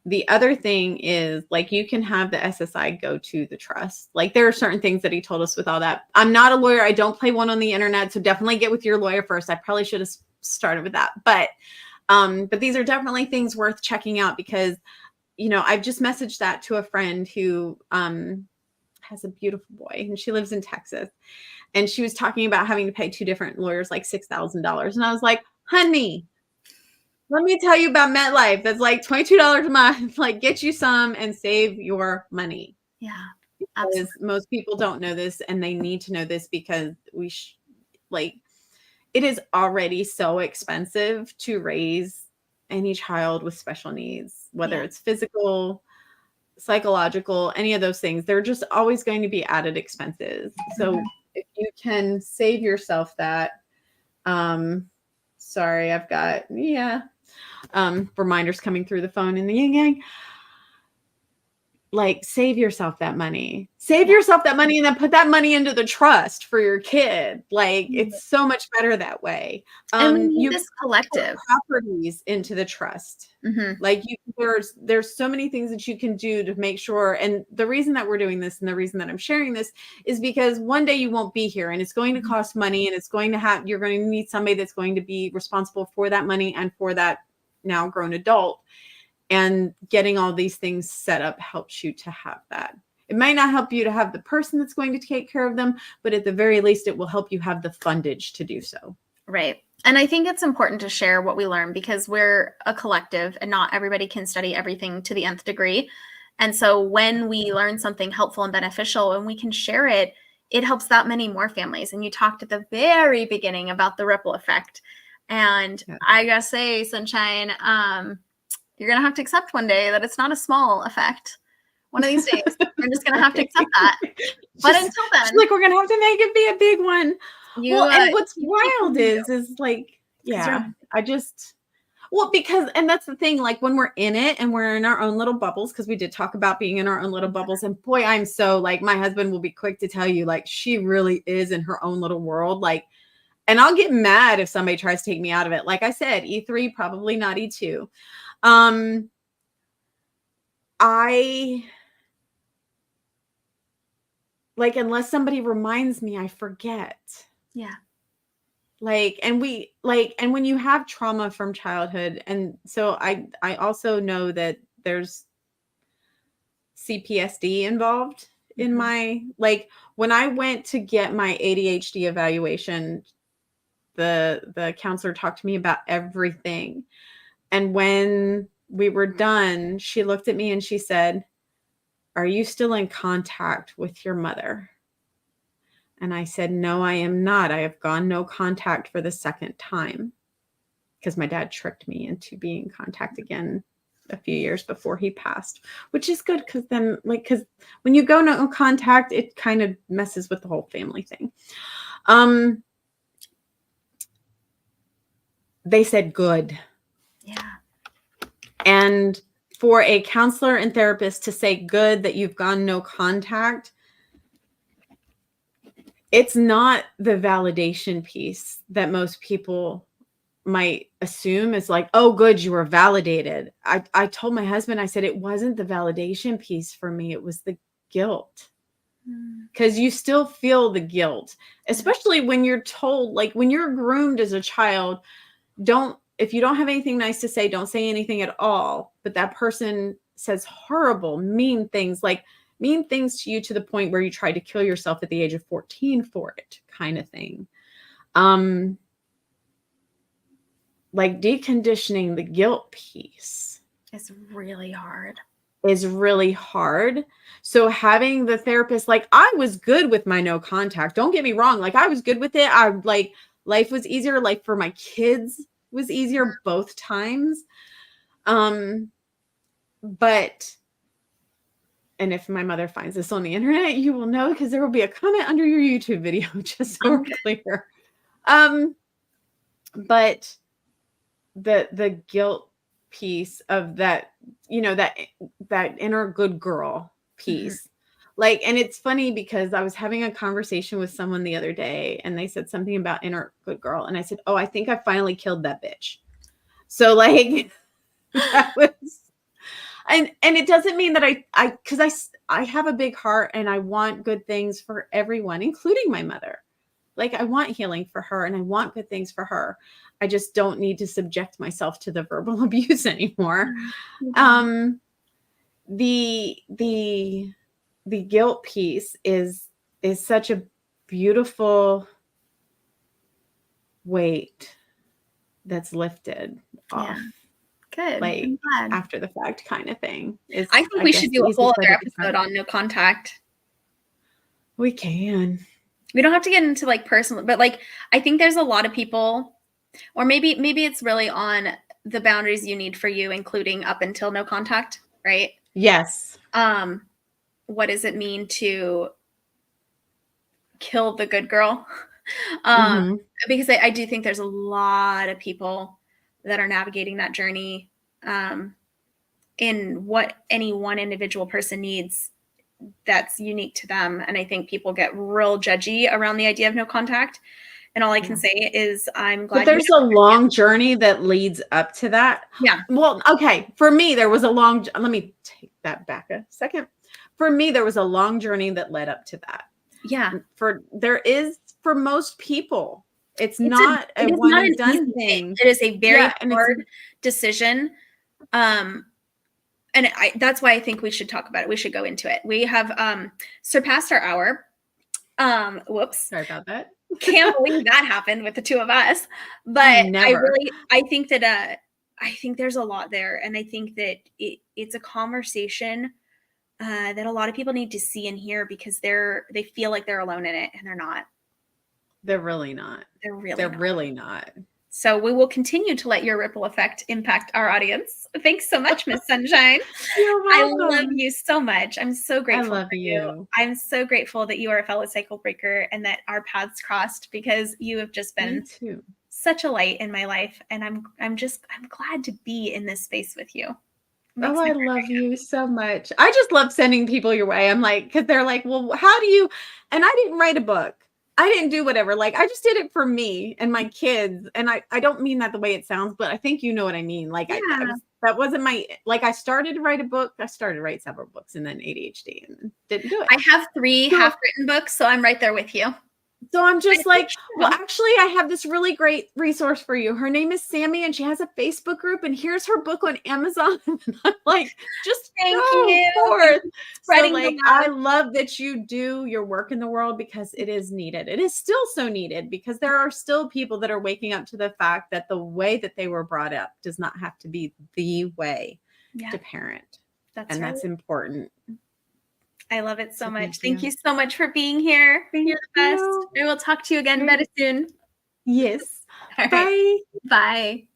The other thing is, like, you can have the SSI go to the trust. Like, there are certain things that he told us with all that. I'm not a lawyer. I don't play one on the internet. So definitely get with your lawyer first. I probably should have started with that. But these are definitely things worth checking out because, you know, I've just messaged that to a friend who has a beautiful boy and she lives in Texas. And she was talking about having to pay 2 different lawyers like $6,000. And I was like, honey, let me tell you about MetLife. That's like $22 a month. Like, get you some and save your money. Yeah. Because most people don't know this and they need to know this because it is already so expensive to raise any child with special needs, whether it's physical, psychological, any of those things. They're just always going to be added expenses. So if you can save yourself that, sorry, I've got, reminders coming through the phone in the yin yang. Like, save yourself that money. Save yourself that money and then put that money into the trust for your kid. Like, it's so much better that way. And we need You this can put collective properties into the trust. Like, there's so many things that you can do to make sure. And the reason that we're doing this and the reason that I'm sharing this is because one day you won't be here and it's going to cost money, and it's going to you're going to need somebody that's going to be responsible for that money and for that now grown adult. And getting all these things set up helps you to have that. It might not help you to have the person that's going to take care of them, but at the very least, it will help you have the fundage to do so. Right. And I think it's important to share what we learn, because we're a collective and not everybody can study everything to the nth degree. And so when we learn something helpful and beneficial and we can share it, it helps that many more families. And you talked at the very beginning about the ripple effect. And I gotta say, Sunshine, you're going to have to accept one day that it's not a small effect. One of these days, you're just going to have to accept that. But until then, like, we're going to have to make it be a big one. And what's wild is like, because, and that's the thing, like, when we're in it and we're in our own little bubbles, because we did talk about being in our own little bubbles. And boy, I'm so, like, my husband will be quick to tell you, like, she really is in her own little world. Like, and I'll get mad if somebody tries to take me out of it. Like I said, E3, probably not E2. I like, unless somebody reminds me, I forget. Yeah. Like, and when you have trauma from childhood, and so I also know that there's CPSD involved in my, like, when I went to get my ADHD evaluation, the counselor talked to me about everything. And when we were done, she looked at me and she said, "Are you still in contact with your mother?" And I said, "No, I am not. I have gone no contact for the second time," because my dad tricked me into being in contact again a few years before he passed, which is good, because then, like, because when you go no contact, it kind of messes with the whole family thing. They said good. Yeah. And for a counselor and therapist to say good that you've gone no contact, it's not the validation piece that most people might assume. Is like, oh, good, you were validated. I told my husband, I said, it wasn't the validation piece for me. It was the guilt. Because you still feel the guilt, especially when you're told, like, when you're groomed as a child, if you don't have anything nice to say, don't say anything at all. But that person says horrible, mean things to you to the point where you try to kill yourself at the age of 14 for it, kind of thing. Like, deconditioning the guilt piece is really hard. So having the therapist, like, I was good with my no contact. Don't get me wrong. Like, I was good with it. Life was easier. Life for my kids was easier both times. But, and if my mother finds this on the internet, you will know, because there will be a comment under your YouTube video, just so we're clear. But the guilt piece of that, that inner good girl piece. Like, and it's funny because I was having a conversation with someone the other day and they said something about inner good girl. And I said, oh, I think I finally killed that bitch. So, like, that was, and it doesn't mean that because I have a big heart and I want good things for everyone, including my mother. Like, I want healing for her and I want good things for her. I just don't need to subject myself to the verbal abuse anymore. The guilt piece is such a beautiful weight that's lifted off. Good. Like, after the fact kind of thing. I think we should do a whole other episode on no contact. We can. We don't have to get into, like, personal, but, like, I think there's a lot of people, or maybe it's really on the boundaries you need for you, including up until no contact, right? Yes. What does it mean to kill the good girl. um, Mhm. because I do think there's a lot of people that are navigating that journey, in what any one individual person needs that's unique to them. And I think people get real judgy around the idea of no contact. And all I can Yeah. say is I'm But glad you there's a long journey that leads up to that. Yeah. Well, okay, for me, there was a long let me take that back a second. For me, there was a long journey that led up to that. Yeah. For most people, it's It not a is one not and an done easy thing. thing. It is a very Yeah, and it's hard decision. And that's why I think we should talk about it. We should go into it. We have surpassed our hour. Whoops. sorry about that. Can't believe that happened with the two of us. Oh, But never. I think that I think there's a lot there. And I think that it's a conversation that a lot of people need to see and hear, because they feel like they're alone in it, and they're not. They're really not. They're really They're not. really not. So we will continue to let your ripple effect impact our audience. Thanks so much, Miss Sunshine. You're I love welcome. you so much. I'm so I grateful love for you. you. I'm so grateful that you are a fellow cycle breaker and that our paths crossed, because you have just Me been too. such a light in my life. And I'm glad to be in this space with you. Makes Oh, me I love you so much. I just love sending people your way. I'm like, because they're like, well, how do you? And I didn't write a book. I didn't do whatever. Like, I just did it for me and my kids. And I don't mean that the way it sounds, but I think you know what I mean. Like, Yeah. that wasn't my, like, I started to write a book. I started to write several books and then ADHD and didn't do it. I have 3 So- half-written books, so I'm right there with you. So I'm just like, well, Yeah. actually, I have this really great resource for you. Her name is Sammy, and she has a Facebook group, and here's her book on Amazon. And I'm like, just Thank go you. forth. So, Spreading the like, love. I love that you do your work in the world, because it is needed. It is still so needed, because there are still people that are waking up to the fact that the way that they were brought up does not have to be the way to parent. That's And right. that's important. I love it so So much. thank Thank you. you so much for being here. Thank You're the best. you. I will talk to you again Great. very soon. Yes. All right. Bye. Bye.